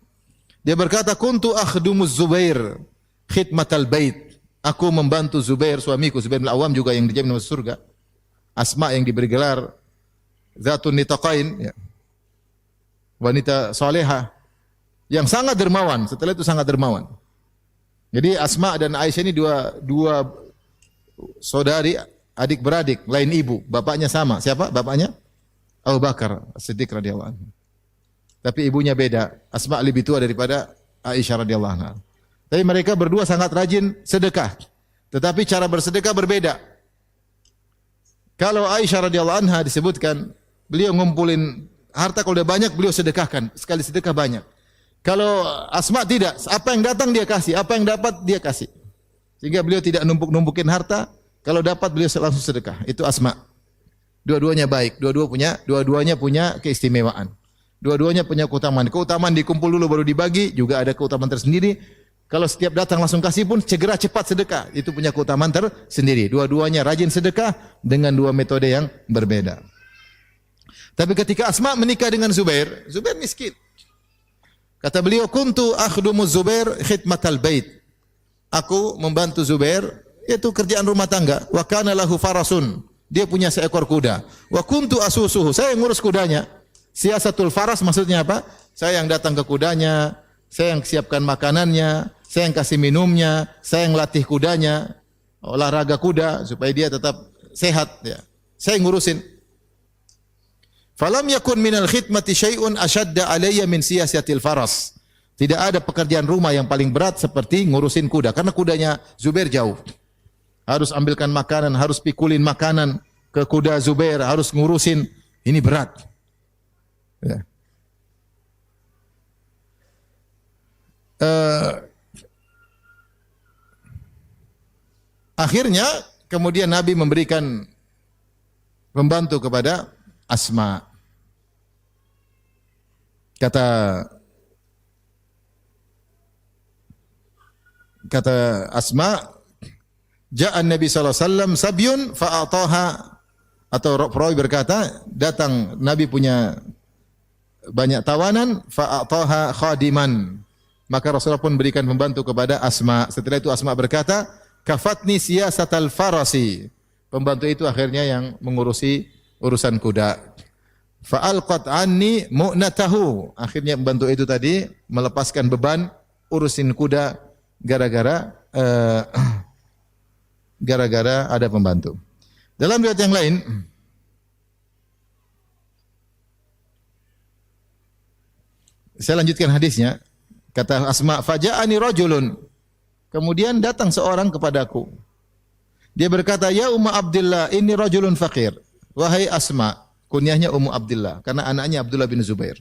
Dia berkata, "Kuntu akhdumuz Zubair khidmatal bait." Aku membantu Zubair, suamiku Zubair bin Awam juga yang dijamin masuk surga. Asma yang diberi gelar Zatun Nitaqain, ya. Wanita salehah yang sangat dermawan, setelah itu sangat dermawan. Jadi Asma dan Aisyah ini dua saudari, adik beradik, lain ibu, bapaknya sama. Siapa bapaknya? Abu Bakar As-Siddiq radhiyallahu anhu. Tapi ibunya beda. Asma lebih tua daripada Aisyah radhiyallahu anha. Tapi mereka berdua sangat rajin sedekah. Tetapi cara bersedekah berbeda. Kalau Aisyah radhiyallahu anha disebutkan, beliau ngumpulin harta, kalau udah banyak beliau sedekahkan, sekali sedekah banyak. Kalau Asma tidak, apa yang datang dia kasih, apa yang dapat dia kasih. Sehingga beliau tidak numpuk-numpukin harta, kalau dapat beliau langsung sedekah. Itu Asma. Dua-duanya baik, dua-duanya punya keistimewaan. Dua-duanya punya keutamaan. Keutamaan dikumpul dulu baru dibagi, juga ada keutamaan tersendiri. Kalau setiap datang langsung kasih pun segera cepat sedekah, itu punya keutamaan tersendiri. Dua-duanya rajin sedekah dengan dua metode yang berbeda. Tapi ketika Asma menikah dengan Zubair, Zubair miskin. Kata beliau, "Kuntu akhdumu Zubair khidmatal bait." Aku membantu Zubair, itu kerjaan rumah tangga. Wa kana lahu farasun. Dia punya seekor kuda. Wa kuntu asusuhu. Saya yang ngurus kudanya. Siasatul faras maksudnya apa? Saya yang datang ke kudanya, saya yang siapkan makanannya, saya yang kasih minumnya, saya yang latih kudanya, olahraga kuda supaya dia tetap sehat, ya. Saya yang ngurusin. Falam yakun minal khidmati syai'un ashadda alayya min siyasatil faras. Tidak ada pekerjaan rumah yang paling berat seperti ngurusin kuda, karena kudanya Zubair jauh. Harus ambilkan makanan, harus pikulin makanan ke kuda Zubair, harus ngurusin. Ini berat. Ya. Akhirnya kemudian Nabi memberikan pembantu kepada Asma. Kata Asma, "Ja'a Nabi sallallahu alaihi wasallam sabyun fa'ataha," atau perawi berkata, datang Nabi punya banyak tawanan, fa'ataha khadiman. Maka Rasulullah pun berikan pembantu kepada Asma. Setelah itu Asma berkata, "Kafatni siyasatal farasi." Pembantu itu akhirnya yang mengurusi urusan kuda. Fa'alqat anni mu'natahu. Akhirnya pembantu itu tadi melepaskan beban urusin kuda gara-gara ada pembantu. Dalam riwayat yang lain, saya lanjutkan hadisnya. Kata Asma, "Faja'ani rajulun." Kemudian datang seorang kepadaku. Dia berkata, "Ya Ummu Abdillah, ini rajulun faqir." Wahai Asma, kunyahnya Ummu Abdillah karena anaknya Abdullah bin Zubair.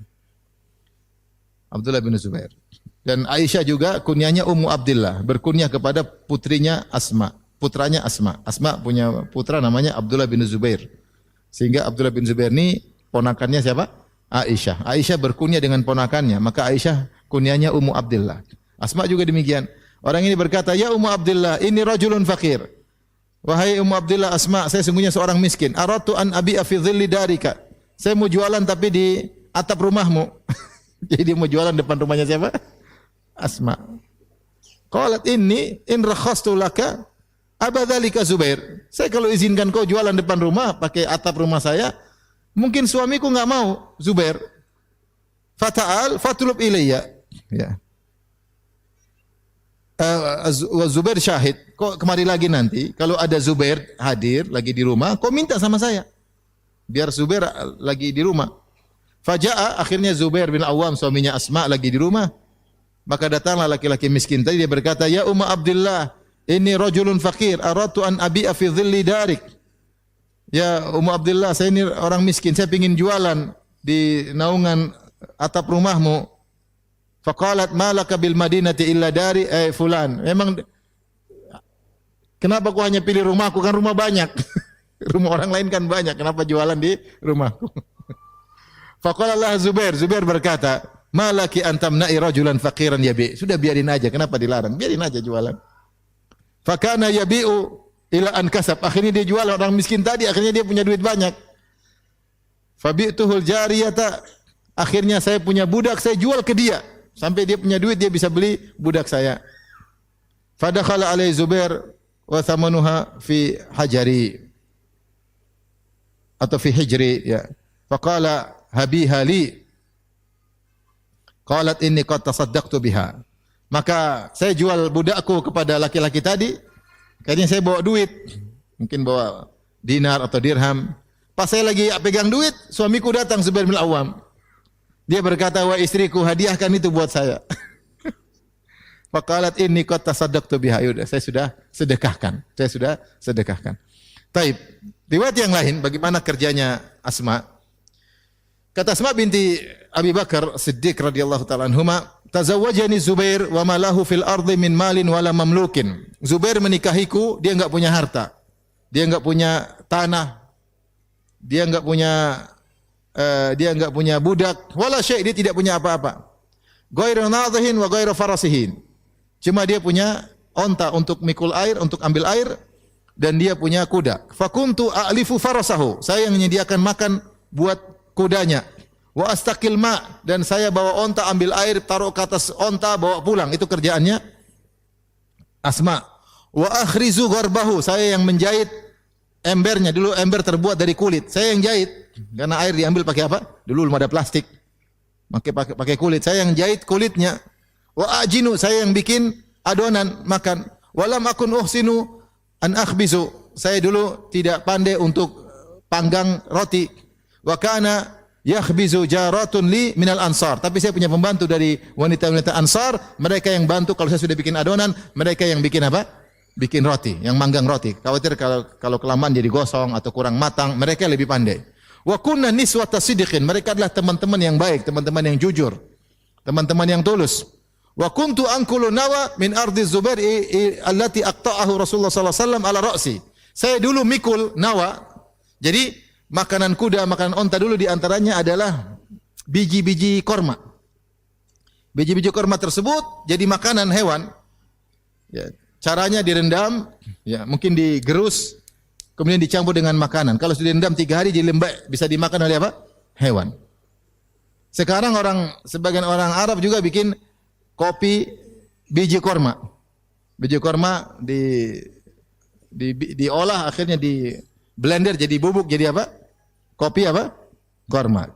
Abdullah bin Zubair. Dan Aisyah juga kunyahnya Ummu Abdillah, berkunyah kepada putrinya Asma. putranya Asma. Asma punya putra namanya Abdullah bin Zubair. Sehingga Abdullah bin Zubair ini ponakannya siapa? Aisyah. Aisyah berkunyah dengan ponakannya, maka Aisyah kunyahnya Ummu Abdillah. Asma juga demikian. Orang ini berkata, "Ya Ummu Abdillah, ini rajulun fakir." Wahai Ummu Abdillah, Asma, saya sungguhnya seorang miskin. Aratu an abi'a fi dhilli darika. Saya mau jualan tapi di atap rumahmu. Jadi dia mau jualan depan rumahnya siapa? Asma. Qalat inni in rakhastu laka abadzalika Zubair. Saya kalau izinkan kau jualan depan rumah pakai atap rumah saya, mungkin suamiku enggak mau, Zubair. Fata'al fatlub ilayya. Ya. Zubair syahid. Kau kemari lagi nanti kalau ada Zubair hadir lagi di rumah, kau minta sama saya. Biar Zubair lagi di rumah. Faja'a, akhirnya Zubair bin Awam suaminya Asma lagi di rumah. Maka datanglah laki-laki miskin tadi, dia berkata, "Ya Ummu Abdillah, ini rajulun fakir, aratu an abi'a fi dhilli darik." Ya Ummu Abdillah, saya ini orang miskin, saya ingin jualan di naungan atap rumahmu. Faqalat ma laka bil madinati illa dari fulan. Memang kenapa kau hanya pilih rumahku, kan rumah banyak. Rumah orang lain kan banyak, kenapa jualan di rumahku? Faqala lah Zubair berkata, "Malaki antamna'i rajulan faqiran yabi." Sudah biarin aja, kenapa dilarang? Biarin aja jualan. Fakana yabi'u ila an kasab. Akhirnya dia jual orang miskin tadi, akhirnya dia punya duit banyak. Fabi'tuhul jariyata. Akhirnya saya punya budak, saya jual ke dia. Sampai dia punya duit, dia bisa beli budak saya. Fadakhala alai Zubair wa thamanuha fi hajari. Atau fi hijri, ya. Faqala habiha li. Qalat inni qad tasaddaqtu biha. Maka saya jual budakku kepada laki-laki tadi. Kayaknya saya bawa duit. Mungkin bawa dinar atau dirham. Pas saya lagi pegang duit, suamiku datang, Zubair bin Awam. Dia berkata, "Wah istriku, hadiahkan itu buat saya." Faqalat inni qad tasaddaqtu biha. Yaudah, saya sudah sedekahkan. Taib. Riwayat yang lain, bagaimana kerjanya Asma? Kata Asma binti Abi Bakar Siddiq radhiyallahu taala anhuma, "Tazawwajani Zubair wa ma lahu fil ardi min malin wala mamlukin." Zubair menikahiku, dia enggak punya harta. Dia enggak punya tanah. Dia enggak punya budak, wala syai', dia tidak punya apa-apa. Ghairu nadhihin wa ghairu farasihin. Cuma dia punya onta untuk mikul air, untuk ambil air, dan dia punya kuda. Fakuntu a'lifu farasahu. Saya yang menyediakan makan buat kudanya. Wa astaqil ma, dan saya bawa onta ambil air, taruh ke atas onta, bawa pulang. Itu kerjaannya Asma. Wa akhrizu gharbahu, saya yang menjahit embernya. Dulu ember terbuat dari kulit, saya yang jahit. Karena air diambil pakai apa? Dulu belum ada plastik. Pakai kulit. Saya yang jahit kulitnya. Wa ajinu, saya yang bikin adonan makan. Walam akun uhsinu an akhbizu. Saya dulu tidak pandai untuk panggang roti. Wa kana yakhbizu jaratun li minal ansar. Tapi saya punya pembantu dari wanita-wanita Ansar, mereka yang bantu kalau saya sudah bikin adonan, mereka yang bikin apa? Bikin roti, yang manggang roti. Khawatir kalau kelamaan jadi gosong atau kurang matang, mereka lebih pandai. Wa kunna niswata sidiqin. Mereka adalah teman-teman yang baik, teman-teman yang jujur, teman-teman yang tulus. Wa kuntu anqulu nawa min ardi Zubair allati aqta'ahu Rasulullah sallallahu alaihi wasallam ala ra'si. Saya dulu mikul nawa. Jadi makanan kuda, makanan onta dulu diantaranya adalah biji-biji korma. Biji-biji korma tersebut jadi makanan hewan. Ya, caranya direndam, ya mungkin digerus, kemudian dicampur dengan makanan. Kalau sudah direndam 3 hari jadi lembek, bisa dimakan oleh apa? Hewan. Sekarang sebagian orang Arab juga bikin kopi biji korma. Biji korma diolah, akhirnya di blender jadi bubuk, jadi apa? Kopi apa? Korma.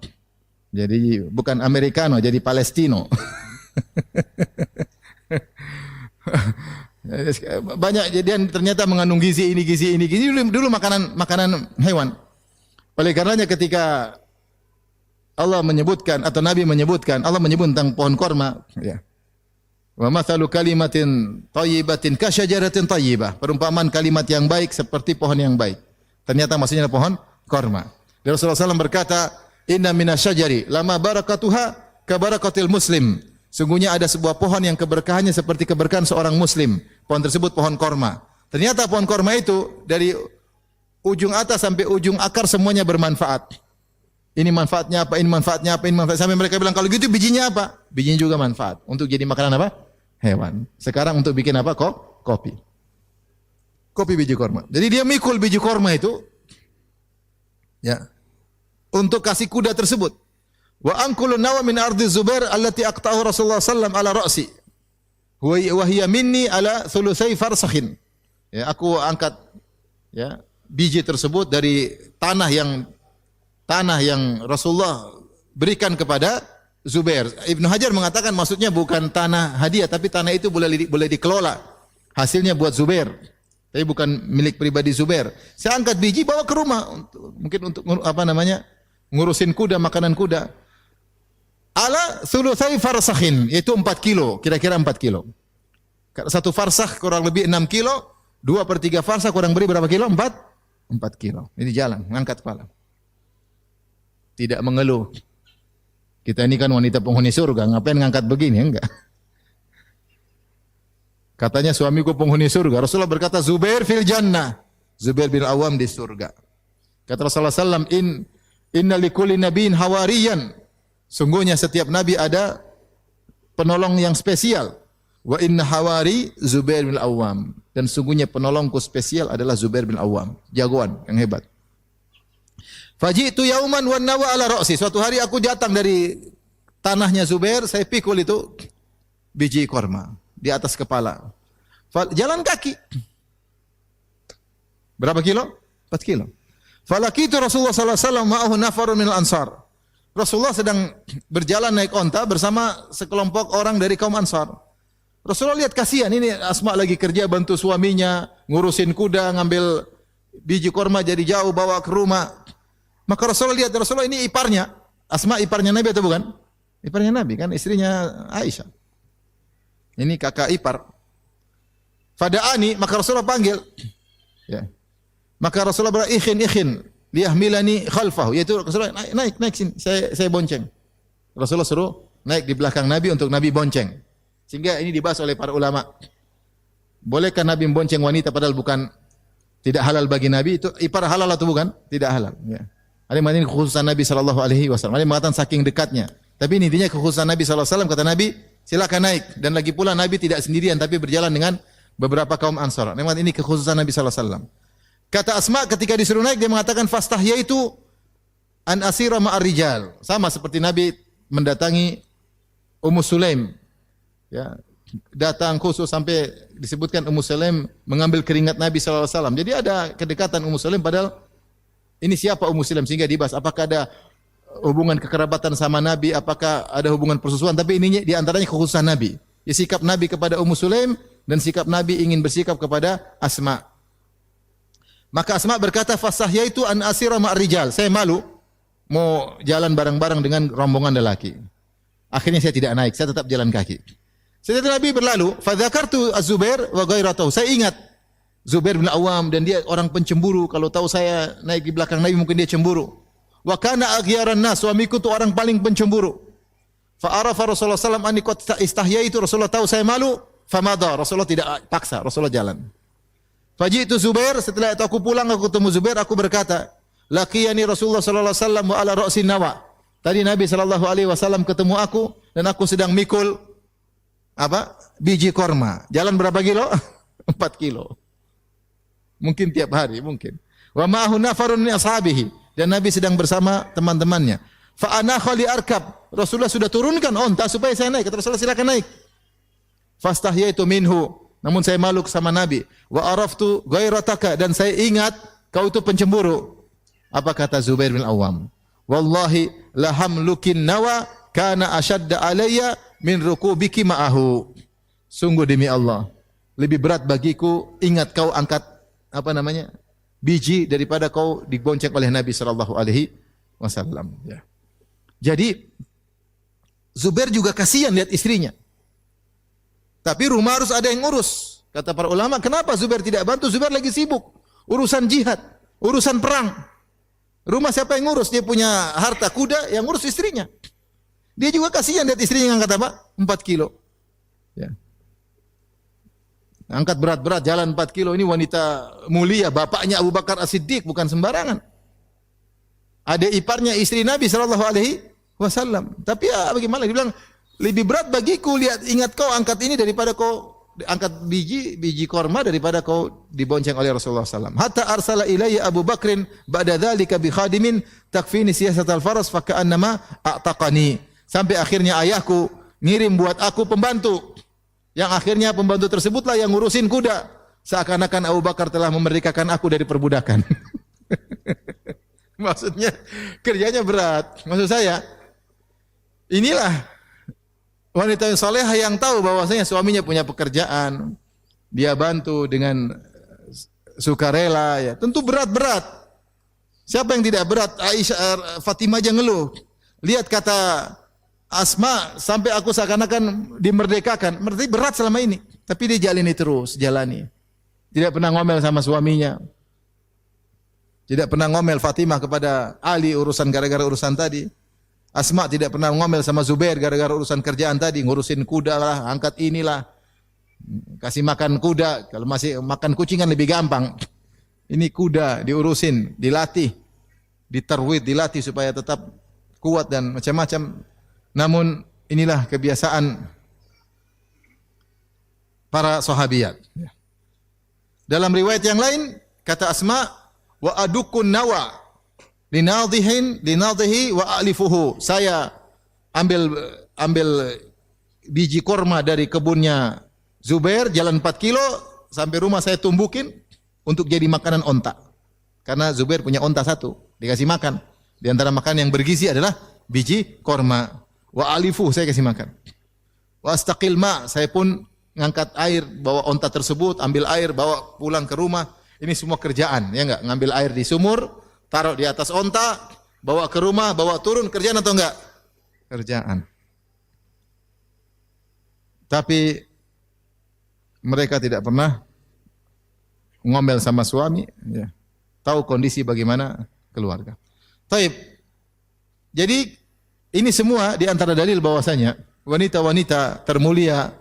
Jadi bukan Americano, jadi Palestino. Banyak jadian ternyata mengandung gizi ini. Dulu makanan hewan. Oleh karenanya ketika Allah menyebutkan atau Nabi menyebutkan, Allah menyebut tentang pohon korma, ya. Wa mathalu kalimatin thayyibatin kasyajaratin thayyibah. Perumpamaan kalimat yang baik seperti pohon yang baik. Ternyata maksudnya adalah pohon korma. Dan Rasulullah SAW berkata, "Inna minasyajari lama barakatuha kabarakatil muslim." Sungguhnya ada sebuah pohon yang keberkahannya seperti keberkahan seorang muslim. Pohon tersebut pohon korma. Ternyata pohon korma itu dari ujung atas sampai ujung akar semuanya bermanfaat. Ini manfaatnya apa? Ini manfaatnya apa? Ini manfaat. Sampai mereka bilang kalau gitu bijinya apa? Bijinya juga manfaat untuk jadi makanan apa? Hewan. Sekarang untuk bikin apa? Kopi. Kopi biji korma. Jadi dia mikul biji korma itu, ya, untuk kasih kuda tersebut. Wa anqulu nawa min ardi Zubair allati aqta'ahu Rasulullah sallallahu ala ra'si. Wa hiya minni ala thulutsai farsakhin. Ya, aku angkat ya biji tersebut dari tanah yang Rasulullah berikan kepada Zubair. Ibnu Hajar mengatakan maksudnya bukan tanah hadiah, tapi tanah itu boleh dikelola. Hasilnya buat Zubair. Tapi bukan milik pribadi Zubair. Saya angkat biji bawa ke rumah mungkin untuk apa namanya? Ngurusin kuda, makanan kuda. Ala thulutsai farsakhin, itu 4 kilo, kira-kira 4 kilo. Satu farsakh kurang lebih 6 kilo, 2/3 farsakh kurang lebih berapa kilo? 4 kilo. Ini jalan, ngangkat kepala. Tidak mengeluh. Kita ini kan wanita penghuni surga, ngapain ngangkat begini? Enggak. Katanya suamiku penghuni surga. Rasulullah berkata, Zubair fil jannah. Zubair bin Awam di surga. Kata Rasulullah SAW, inna likulli nabiyyin hawariyan. Sungguhnya setiap nabi ada penolong yang spesial. Wa inna hawari Zubair bin Awam. Dan sungguhnya penolongku spesial adalah Zubair bin Awam. Jagoan yang hebat. Faji'tu yauman wan nawa ala ra'si. Suatu hari aku datang dari tanahnya Zubair, saya pikul itu biji korma di atas kepala. Jalan kaki. Berapa kilo? 4 kilo. Falakitu Rasulullah sallallahu alaihi wasallam ma'ahu nafarun minal ansar. Rasulullah sedang berjalan naik onta bersama sekelompok orang dari kaum Ansar. Rasulullah lihat kasihan, ini Asma lagi kerja bantu suaminya, ngurusin kuda, ngambil biji korma jadi jauh bawa ke rumah. Maka Rasulullah lihat, Rasulullah ini iparnya. Asma iparnya Nabi atau bukan? Iparnya Nabi kan, istrinya Aisyah. Ini kakak ipar. Fada'ani, maka Rasulullah panggil. Ya. Maka Rasulullah berkata, ikhin, liyahmilani khalfahu, yaitu Rasulullah naik sini, saya bonceng. Rasulullah suruh naik di belakang Nabi untuk Nabi bonceng. Sehingga ini dibahas oleh para ulama. Bolehkah Nabi bonceng wanita padahal bukan tidak halal bagi Nabi? Itu ipar halal atau bukan? Tidak halal. Ya. Ada yang mengatakan kekhususan Nabi sallallahu alaihi wasallam. Ada yang mengatakan saking dekatnya. Tapi intinya kekhususan Nabi sallallahu alaihi wasallam, kata Nabi, silakan naik. Dan lagi pula Nabi tidak sendirian tapi berjalan dengan beberapa kaum Ansar. Memang ini kekhususan Nabi sallallahu alaihi wasallam. Kata Asma ketika disuruh naik dia mengatakan fastahyaitu an asira ma'ar rijal. Sama seperti Nabi mendatangi Ummu Sulaim. Ya, datang khusus sampai disebutkan Ummu Sulaim mengambil keringat Nabi sallallahu alaihi wasallam. Jadi ada kedekatan Ummu Sulaim padahal ini siapa Ummu Sulaim sehingga dibahas apakah ada hubungan kekerabatan sama Nabi, apakah ada hubungan persusuan, tapi ini di antaranya kekhususan Nabi. Ya, sikap Nabi kepada Ummu Sulaim dan sikap Nabi ingin bersikap kepada Asma. Maka Asma berkata, fasahyaitu an asira ma'ar rijal. Saya malu mau jalan bareng-bareng dengan rombongan lelaki. Akhirnya saya tidak naik, saya tetap jalan kaki. Setelah Nabi berlalu, fadzakartu Az-Zubair wa ghairatahu. Saya ingat Zubair bin Awam dan dia orang pencemburu. Kalau tahu saya naik di belakang Nabi mungkin dia cemburu. Wa kana aghyaran nas, suamiku itu orang paling pencemburu. Fa arafa Rasulullah sallallahu alaihi wasallam anni qad istahyaitu. Rasulullah tahu saya malu, famada. Rasulullah tidak paksa, Rasulullah jalan. Faji'tu Zubair, setelah itu aku pulang, aku ketemu Zubair, aku berkata, laqiyani Rasulullah sallallahu alaihi wasallam wa ala ra'si nawa. Tadi Nabi sallallahu alaihi wasallam ketemu aku dan aku sedang mikul apa? Biji korma. Jalan berapa kilo? 4 kilo. Mungkin tiap hari, mungkin. Wa ma'ahu nafarun min ashabihi, dan Nabi sedang bersama teman-temannya. Fa ana khali arkab. Rasulullah sudah turunkan onta supaya saya naik. Kata Rasulullah silakan naik. Fastahyaitu minhu. Namun saya malu sama Nabi. Wa araftu ghairataka, dan saya ingat kau itu pencemburu. Apa kata Zubair bin Awam? Wallahi lahamlukin nawa kana ashadda alayya min rukubiki ma'ahu. Sungguh demi Allah, lebih berat bagiku ingat kau angkat apa namanya? Biji daripada kau dibonceng oleh Nabi sallallahu alaihi wasallam. Ya. Jadi Zubair juga kasihan lihat istrinya. Tapi rumah harus ada yang ngurus. Kata para ulama, kenapa Zubair tidak bantu? Zubair lagi sibuk. Urusan jihad, urusan perang. Rumah siapa yang ngurus? Dia punya harta kuda, yang ngurus istrinya. Dia juga kasihan lihat istrinya ngangkat apa? 4 kilo. Ya. Angkat berat-berat jalan 4 kilo, ini wanita mulia, bapaknya Abu Bakar As-Siddiq, bukan sembarangan. Ada iparnya istri Nabi sallallahu alaihi wasallam. Tapi ya bagaimana? Dia bilang, lebih berat bagiku ingat kau angkat ini daripada kau angkat biji korma daripada kau dibonceng oleh Rasulullah SAW. Hatta arsala ilayya Abu Bakrin ba'da dzalika bi khadimin takfini siyasatal faras fa ka'annama a'taqani. Sampai akhirnya ayahku ngirim buat aku pembantu. Yang akhirnya pembantu tersebutlah yang ngurusin kuda. Seakan-akan Abu Bakar telah memerdekakan aku dari perbudakan. Maksudnya kerjanya berat. Maksud saya, inilah wanita yang salehah yang tahu bahwasanya suaminya punya pekerjaan. Dia bantu dengan sukarela, ya. Tentu berat-berat. Siapa yang tidak berat? Aisyah, Fatimah aja ngeluh. Lihat kata Asma, sampai aku seakan-akan dimerdekakan. Berarti berat selama ini. Tapi dia jalani terus, jalani. Tidak pernah ngomel sama suaminya. Tidak pernah ngomel Fatimah kepada Ali urusan gara-gara urusan tadi. Asma tidak pernah ngomel sama Zubair gara-gara urusan kerjaan tadi. Ngurusin kuda lah, angkat inilah. Kasih makan kuda. Kalau masih makan kucing kan lebih gampang. Ini kuda diurusin, dilatih. Diterwid, dilatih supaya tetap kuat dan macam-macam. Namun inilah kebiasaan para sahabiyat. Dalam riwayat yang lain kata Asma, wa adukun nawa linadhihi wa alifuhu. Saya ambil biji korma dari kebunnya Zubair, jalan 4 kilo sampai rumah saya tumbukin untuk jadi makanan onta. Karena Zubair punya onta satu, dikasih makan. Di antara makanan yang bergizi adalah biji korma. Wa alifu, saya kasih makan. Wa astaqil ma, saya pun ngangkat air, bawa onta tersebut, ambil air, bawa pulang ke rumah. Ini semua kerjaan, ya enggak? Ngambil air di sumur, taruh di atas onta, bawa ke rumah, bawa turun, kerjaan atau enggak? Kerjaan. Tapi mereka tidak pernah ngomel sama suami, ya. Tahu kondisi bagaimana keluarga. Taib. Jadi ini semua di antara dalil bahwasanya wanita-wanita termulia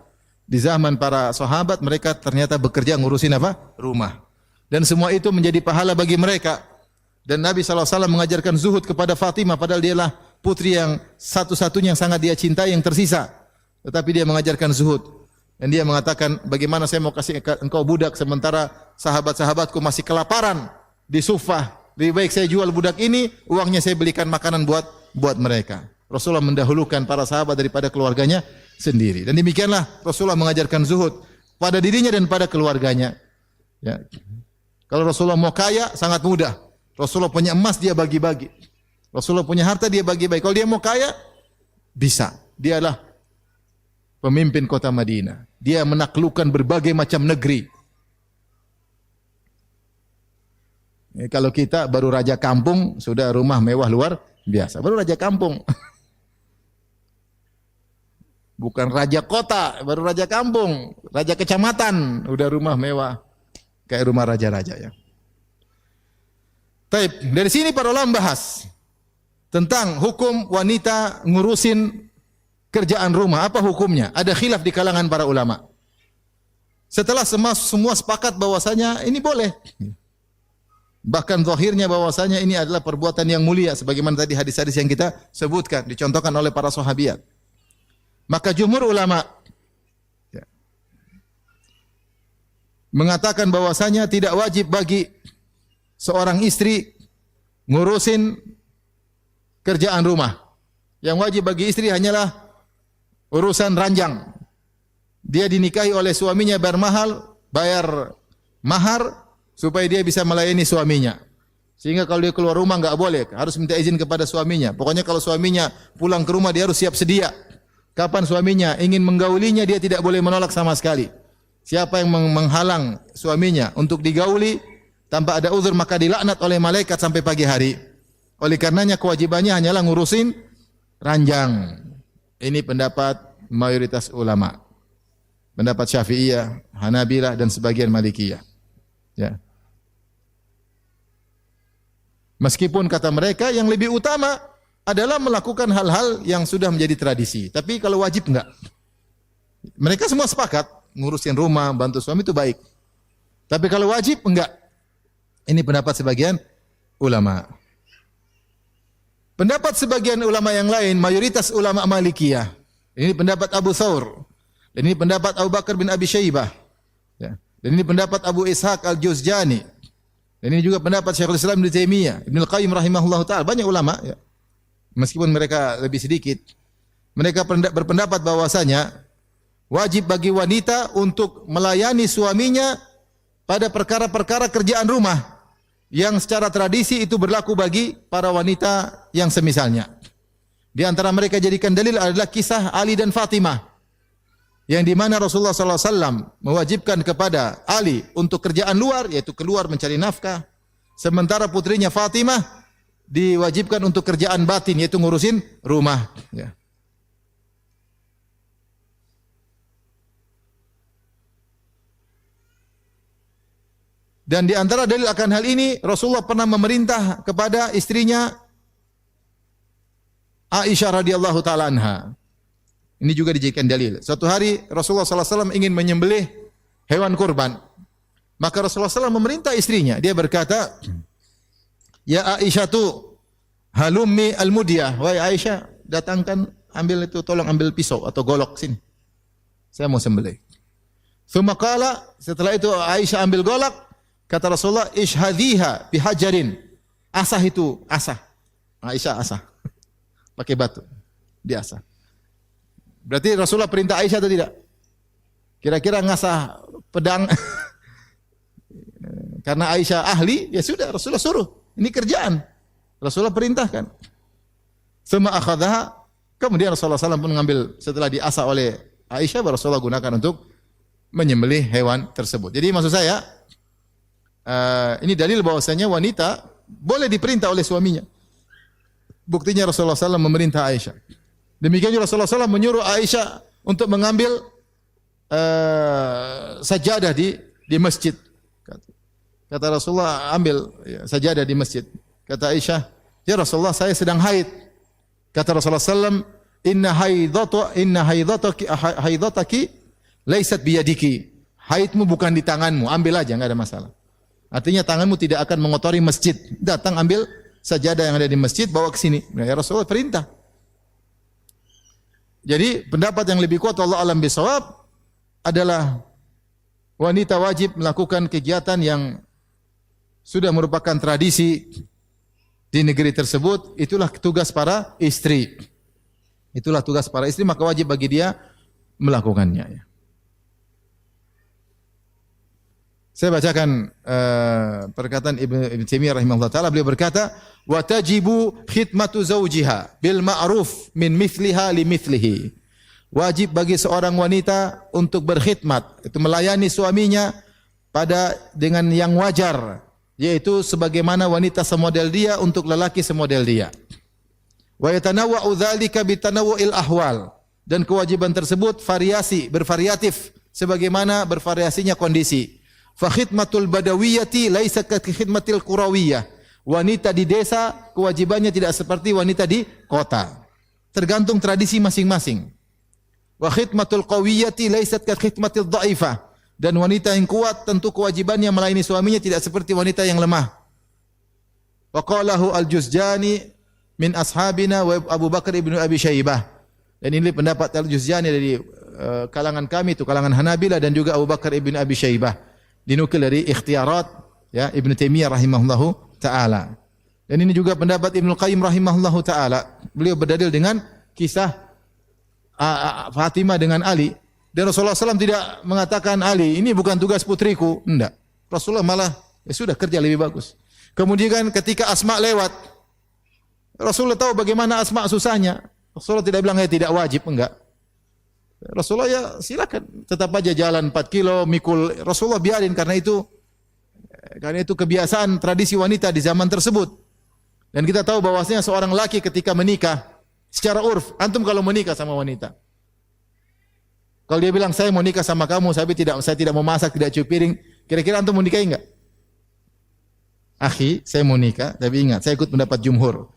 di zaman para sahabat, mereka ternyata bekerja ngurusin apa? Rumah. Dan semua itu menjadi pahala bagi mereka. Dan Nabi SAW mengajarkan zuhud kepada Fatimah, padahal dialah putri yang satu-satunya yang sangat dia cintai yang tersisa. Tetapi dia mengajarkan zuhud. Dan dia mengatakan, bagaimana saya mau kasih engkau budak sementara sahabat-sahabatku masih kelaparan di Sufah. Lebih baik saya jual budak ini, uangnya saya belikan makanan buat mereka. Rasulullah mendahulukan para sahabat daripada keluarganya sendiri. Dan demikianlah Rasulullah mengajarkan zuhud pada dirinya dan pada keluarganya. Ya. Kalau Rasulullah mau kaya, sangat mudah. Rasulullah punya emas, dia bagi-bagi. Rasulullah punya harta, dia bagi-bagi. Kalau dia mau kaya, bisa. Dialah pemimpin kota Madinah. Dia menaklukkan berbagai macam negeri. Ya, kalau kita baru raja kampung, sudah rumah mewah luar biasa. Baru raja kampung. Bukan raja kota, baru raja kampung, raja kecamatan, udah rumah mewah kayak rumah raja-raja ya. Taib, dari sini para ulama bahas tentang hukum wanita ngurusin kerjaan rumah, apa hukumnya? Ada khilaf di kalangan para ulama. Setelah semua sepakat bahwasanya ini boleh. Bahkan zahirnya bahwasanya ini adalah perbuatan yang mulia sebagaimana tadi hadis-hadis yang kita sebutkan, dicontohkan oleh para sahabiat. Maka jumhur ulama ya, mengatakan bahwasanya tidak wajib bagi seorang istri ngurusin kerjaan rumah. Yang wajib bagi istri hanyalah urusan ranjang. Dia dinikahi oleh suaminya bayar mahar supaya dia bisa melayani suaminya. Sehingga kalau dia keluar rumah enggak boleh, harus minta izin kepada suaminya. Pokoknya kalau suaminya pulang ke rumah dia harus siap sedia. Kapan suaminya ingin menggaulinya, dia tidak boleh menolak sama sekali. Siapa yang menghalang suaminya untuk digauli tanpa ada uzur, maka dilaknat oleh malaikat sampai pagi hari. Oleh karenanya kewajibannya hanyalah ngurusin ranjang. Ini pendapat mayoritas ulama. Pendapat Syafi'iyah, Hanabilah dan sebagian Malikiyah. Ya. Meskipun kata mereka yang lebih utama adalah melakukan hal-hal yang sudah menjadi tradisi. Tapi kalau wajib enggak. Mereka semua sepakat. ngurusin rumah, bantu suami itu baik. Tapi kalau wajib enggak. Ini pendapat sebagian ulama. Pendapat sebagian ulama yang lain, mayoritas ulama Malikiyah. Ini pendapat Abu Thawr. Dan ini pendapat Abu Bakar bin Abi Syaibah. Ya. Dan ini pendapat Abu Ishaq Al-Juzjani. Dan ini juga pendapat Syekhul Islam Ibnu Taimiyah, Ibnu Al-Qayyim rahimahullahu taala. Banyak ulama ya. Meskipun mereka lebih sedikit. Mereka berpendapat bahwasanya wajib bagi wanita untuk melayani suaminya pada perkara-perkara kerjaan rumah yang secara tradisi itu berlaku bagi para wanita yang semisalnya. Di antara mereka jadikan dalil adalah kisah Ali dan Fatimah, yang di mana Rasulullah SAW mewajibkan kepada Ali untuk kerjaan luar, yaitu keluar mencari nafkah, sementara putrinya Fatimah diwajibkan untuk kerjaan batin, yaitu ngurusin rumah. Ya. Dan di antara dalil akan hal ini, Rasulullah pernah memerintah kepada istrinya Aisyah radhiyallahu taala anha. Ini juga dijadikan dalil. Suatu hari Rasulullah SAW ingin menyembelih hewan kurban. Maka Rasulullah SAW memerintah istrinya. Dia berkata, "Ya Aisyah tu halummi al-mudiyah." Wahai Aisyah, datangkan, ambil itu, tolong ambil pisau atau golok sini. Saya mau sembelih. Tsumma qala, setelah itu Aisyah ambil golok. Kata Rasulullah, ishhadhiha bihajarin. Asah itu, asah. Aisyah asah. Pakai batu. Dia asah. Berarti Rasulullah perintah Aisyah atau tidak? Kira-kira ngasah pedang. Karena Aisyah ahli, ya sudah Rasulullah suruh. Ini kerjaan. Rasulullah perintahkan. Tsumma akhadhaha. Kemudian Rasulullah SAW pun mengambil setelah diasah oleh Aisyah, Rasulullah gunakan untuk menyembelih hewan tersebut. Jadi maksud saya, ini dalil bahwasanya wanita boleh diperintah oleh suaminya. Buktinya Rasulullah SAW memerintah Aisyah. Demikian juga Rasulullah SAW menyuruh Aisyah untuk mengambil sajadah di masjid. Kata Rasulullah, ambil sajadah di masjid. Kata Aisyah, ya Rasulullah, saya sedang haid. Kata Rasulullah SAW, inna haidataki laysat biyadiki. Haidmu bukan di tanganmu, ambil aja, enggak ada masalah. Artinya tanganmu tidak akan mengotori masjid. Datang ambil sajadah yang ada di masjid, bawa ke sini. Ya Rasulullah perintah. Jadi pendapat yang lebih kuat Allah alam bisawab adalah wanita wajib melakukan kegiatan yang sudah merupakan tradisi di negeri tersebut. Itulah tugas para istri. Itulah tugas para istri, maka wajib bagi dia melakukannya. Saya bacakan perkataan Ibnu Taimiyah rahimahullah taala. Beliau berkata, "Wa tajibu khidmatu zawjiha bil ma'ruf min mithliha li mithlihi." Wajib bagi seorang wanita untuk berkhidmat, itu melayani suaminya dengan yang wajar, yaitu sebagaimana wanita semodel dia untuk lelaki semodel dia. Wa yatanawwa'u dzalika bi tanawwu'il ahwal, dan kewajiban tersebut bervariatif sebagaimana bervariasinya kondisi. Fa khidmatul badawiyyati laisa ka khidmatil qurawiyah. Wanita di desa kewajibannya tidak seperti wanita di kota. Tergantung tradisi masing-masing. Wa khidmatul qawiyyati laisat ka khidmatil dha'ifah. Dan wanita yang kuat tentu kewajibannya melayani suaminya tidak seperti wanita yang lemah. Wa qalahu al-Juzjani min ashabina wa Abu Bakar ibnu Abi Syaibah. Dan ini pendapat al-Juzjani dari kalangan kami, itu kalangan Hanabilah, dan juga Abu Bakar ibnu Abi Syaibah. Dinukil dari Ikhtiarat ya Ibnu Taimiyah rahimahullahu taala. Dan ini juga pendapat Ibnu Qayyim rahimahullahu taala. Beliau berdalil dengan kisah Fatimah dengan Ali. Dan Rasulullah SAW tidak mengatakan, Ali, ini bukan tugas putriku. Enggak. Rasulullah malah, ya sudah, kerja lebih bagus. Kemudian ketika Asma lewat, Rasulullah tahu bagaimana Asma susahnya. Rasulullah tidak bilang, ya tidak wajib, enggak. Rasulullah ya silakan, tetap aja jalan 4 kilo mikul. Rasulullah biarin karena itu kebiasaan tradisi wanita di zaman tersebut. Dan kita tahu bahwasanya seorang laki ketika menikah secara urf, antum kalau menikah sama wanita, kalau dia bilang saya mau nikah sama kamu, saya tidak mau masak, tidak cuci piring, kira-kira antum mau nikahi enggak? Akhi, saya mau nikah, tapi ingat saya ikut pendapat jumhur.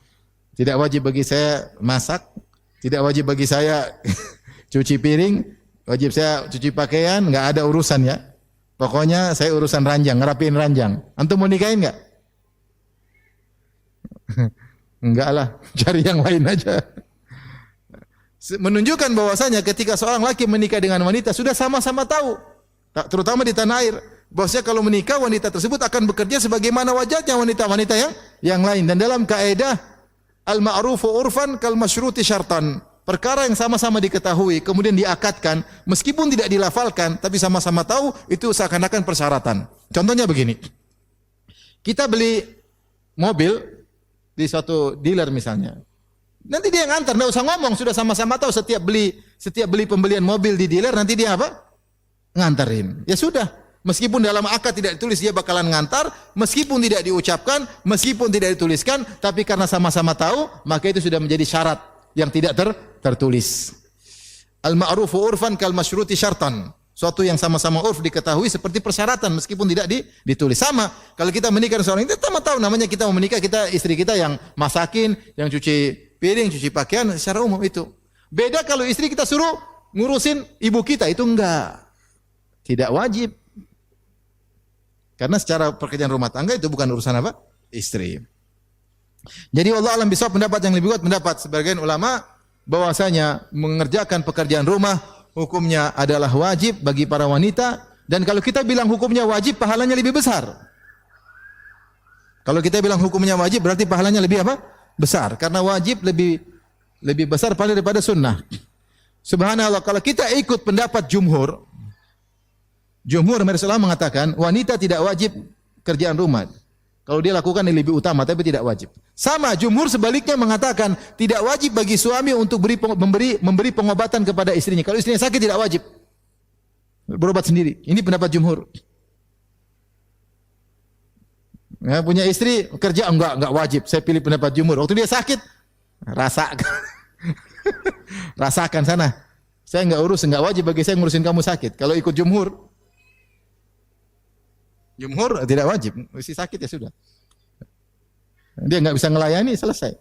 Tidak wajib bagi saya masak, tidak wajib bagi saya cuci piring, Wajib saya cuci pakaian, enggak ada urusan ya. Pokoknya saya urusan ranjang, ngerapiin ranjang. Antum mau nikahin enggak? Enggak lah, cari yang lain aja. Menunjukkan bahwasanya ketika seorang laki menikah dengan wanita sudah sama-sama tahu, terutama di tanah air, bahwasanya kalau menikah wanita tersebut akan bekerja sebagaimana wajarnya wanita-wanita yang lain. Dan dalam kaidah al-ma'rufu urfan kal masyruti syartan, perkara yang sama-sama diketahui kemudian diakadkan meskipun tidak dilafalkan tapi sama-sama tahu, itu seakan-akan persyaratan. Contohnya begini. Kita beli mobil di suatu dealer misalnya. Nanti dia yang antar, enggak usah ngomong, sudah sama-sama tahu setiap beli pembelian mobil di dealer nanti dia apa? Nganterin. Ya sudah, meskipun dalam akad tidak ditulis dia bakalan ngantar, meskipun tidak diucapkan, meskipun tidak dituliskan, tapi karena sama-sama tahu, maka itu sudah menjadi syarat yang tidak tertulis. Al-ma'rufu urfan kal masyruti syartan. Suatu yang sama-sama urf diketahui seperti persyaratan meskipun tidak ditulis. Sama kalau kita menikah dengan seorang, kita sama tahu namanya kita mau menikah, kita istri kita yang masakin, yang cuci piring, cuci pakaian secara umum itu. Beda kalau istri kita suruh ngurusin ibu kita, itu enggak. Tidak wajib. Karena secara pekerjaan rumah tangga itu bukan urusan apa? Istri. Jadi Allah alam bisawab, pendapat yang lebih kuat, pendapat sebagian ulama bahwasanya mengerjakan pekerjaan rumah hukumnya adalah wajib bagi para wanita, dan kalau kita bilang hukumnya wajib, pahalanya lebih besar. Kalau kita bilang hukumnya wajib berarti pahalanya lebih apa? Besar, karena wajib lebih besar daripada sunnah. Subhanallah, kalau kita ikut pendapat jumhur Rasulullah mengatakan wanita tidak wajib kerjaan rumah. Kalau dia lakukan ini lebih utama, tapi tidak wajib. Sama jumhur sebaliknya mengatakan tidak wajib bagi suami untuk memberi pengobatan kepada istrinya. Kalau istrinya sakit tidak wajib berobat sendiri. Ini pendapat jumhur. Ya, punya istri kerja enggak wajib. Saya pilih pendapat jumhur. Waktu dia sakit, rasakan sana. Saya enggak enggak wajib bagi saya ngurusin kamu sakit. Kalau ikut jumhur tidak wajib, mesti sakit ya sudah. Dia enggak bisa ngelayani, selesai.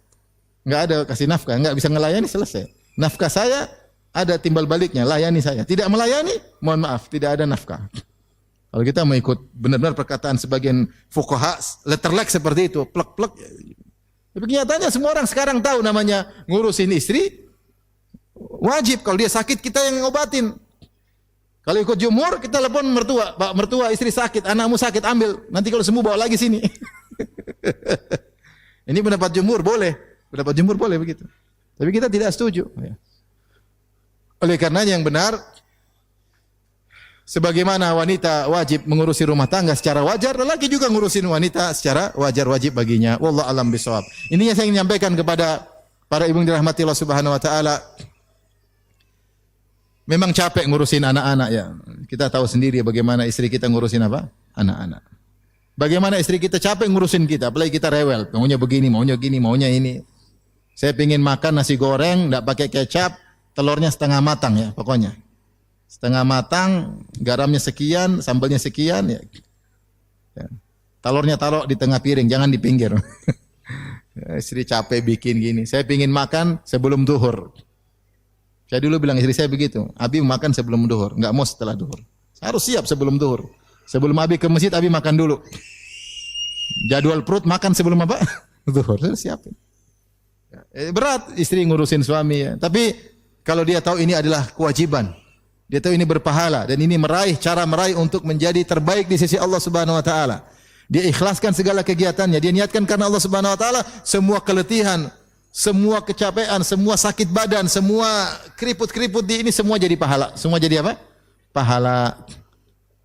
Enggak ada kasih nafkah, enggak bisa ngelayani, selesai. Nafkah saya ada timbal baliknya, layani saya. Tidak melayani, mohon maaf, tidak ada nafkah. Kalau kita mau ikut benar-benar perkataan sebagian fuqaha, letterlek seperti itu, plek-plek. Tapi kenyataannya semua orang sekarang tahu namanya ngurusin istri wajib. Kalau dia sakit kita yang ngobatin. Kalau ikut jumhur, kita telepon mertua, Pak mertua istri sakit, anakmu sakit, ambil. Nanti kalau sembuh bawa lagi sini. Ini pendapat jumhur boleh, pendapat jumhur boleh begitu. Tapi kita tidak setuju. Oleh karenanya yang benar, sebagaimana wanita wajib mengurusi rumah tangga secara wajar, lelaki juga ngurusin wanita secara wajar, wajib baginya. Wallahu a'lam bishawab. Ini yang saya ingin menyampaikan kepada para ibu yang dirahmati Allah Subhanahu wa taala. Memang capek ngurusin anak-anak ya. Kita tahu sendiri bagaimana istri kita ngurusin apa? Anak-anak. Bagaimana istri kita capek ngurusin kita, apalagi kita rewel. Maunya begini, maunya gini, maunya ini. Saya pingin makan nasi goreng, enggak pakai kecap, telurnya setengah matang ya, pokoknya. Setengah matang, garamnya sekian, sambalnya sekian ya. Telurnya taruh di tengah piring, jangan di pinggir. Istri capek bikin gini. Saya pingin makan sebelum duhur. Saya dulu bilang istri saya begitu, Abi makan sebelum duhur, enggak mau setelah duhur. Saya harus siap sebelum duhur. Sebelum Abi ke masjid, Abi makan dulu. Jadwal perut makan sebelum apa? Duhur, saya siapin. Berat istri ngurusin suami ya. Tapi kalau dia tahu ini adalah kewajiban, dia tahu ini berpahala dan ini cara meraih untuk menjadi terbaik di sisi Allah Subhanahu wa taala. Dia ikhlaskan segala kegiatannya, dia niatkan karena Allah Subhanahu wa taala, semua keletihan, semua kecapean, semua sakit badan, semua keriput-keriput di ini semua jadi pahala. Semua jadi apa? Pahala.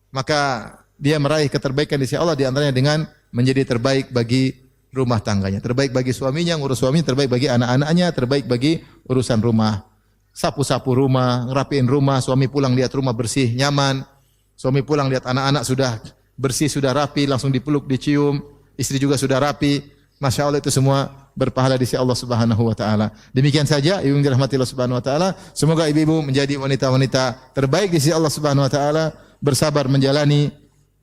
Maka dia meraih keterbaikan di sisi Allah, di antaranya dengan menjadi terbaik bagi rumah tangganya, terbaik bagi suaminya, ngurus suaminya, terbaik bagi anak-anaknya, terbaik bagi urusan rumah. Sapu-sapu rumah, ngerapiin rumah, suami pulang lihat rumah bersih, nyaman. Suami pulang lihat anak-anak sudah bersih, sudah rapi, langsung dipeluk, dicium. Istri juga sudah rapi. Masya Allah, itu semua berpahala di sisi Allah Subhanahu wa taala. Demikian saja ibu yang dirahmati Allah Subhanahu wa taala. Semoga ibu-ibu menjadi wanita-wanita terbaik di sisi Allah Subhanahu wa taala, bersabar menjalani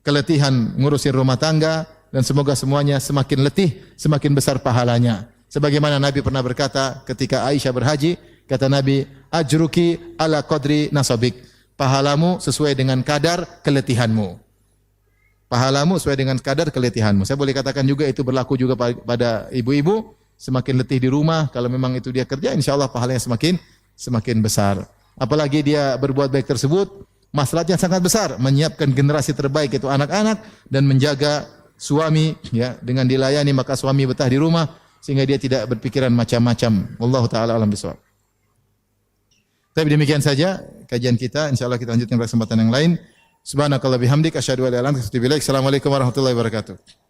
keletihan ngurusin rumah tangga, dan semoga semuanya semakin letih, semakin besar pahalanya. Sebagaimana Nabi pernah berkata ketika Aisyah berhaji, kata Nabi, ajruki ala qadri nasabik. Pahalamu sesuai dengan kadar keletihanmu. Pahalamu sesuai dengan kadar keletihanmu. Saya boleh katakan juga itu berlaku juga pada ibu-ibu. Semakin letih di rumah, kalau memang itu dia kerja, insya Allah pahalanya semakin besar. Apalagi dia berbuat baik tersebut, masalahnya sangat besar, menyiapkan generasi terbaik itu anak-anak dan menjaga suami ya dengan dilayani maka suami betah di rumah sehingga dia tidak berpikiran macam-macam. Wallahu taala alam bisawab. Tapi demikian saja kajian kita, insyaallah kita lanjutkan pada kesempatan yang lain. Subhanakallah bihamdik asyhadu an la ilaha illa anta astaghfiruka wa atubu ilaik. Assalamualaikum warahmatullahi wabarakatuh.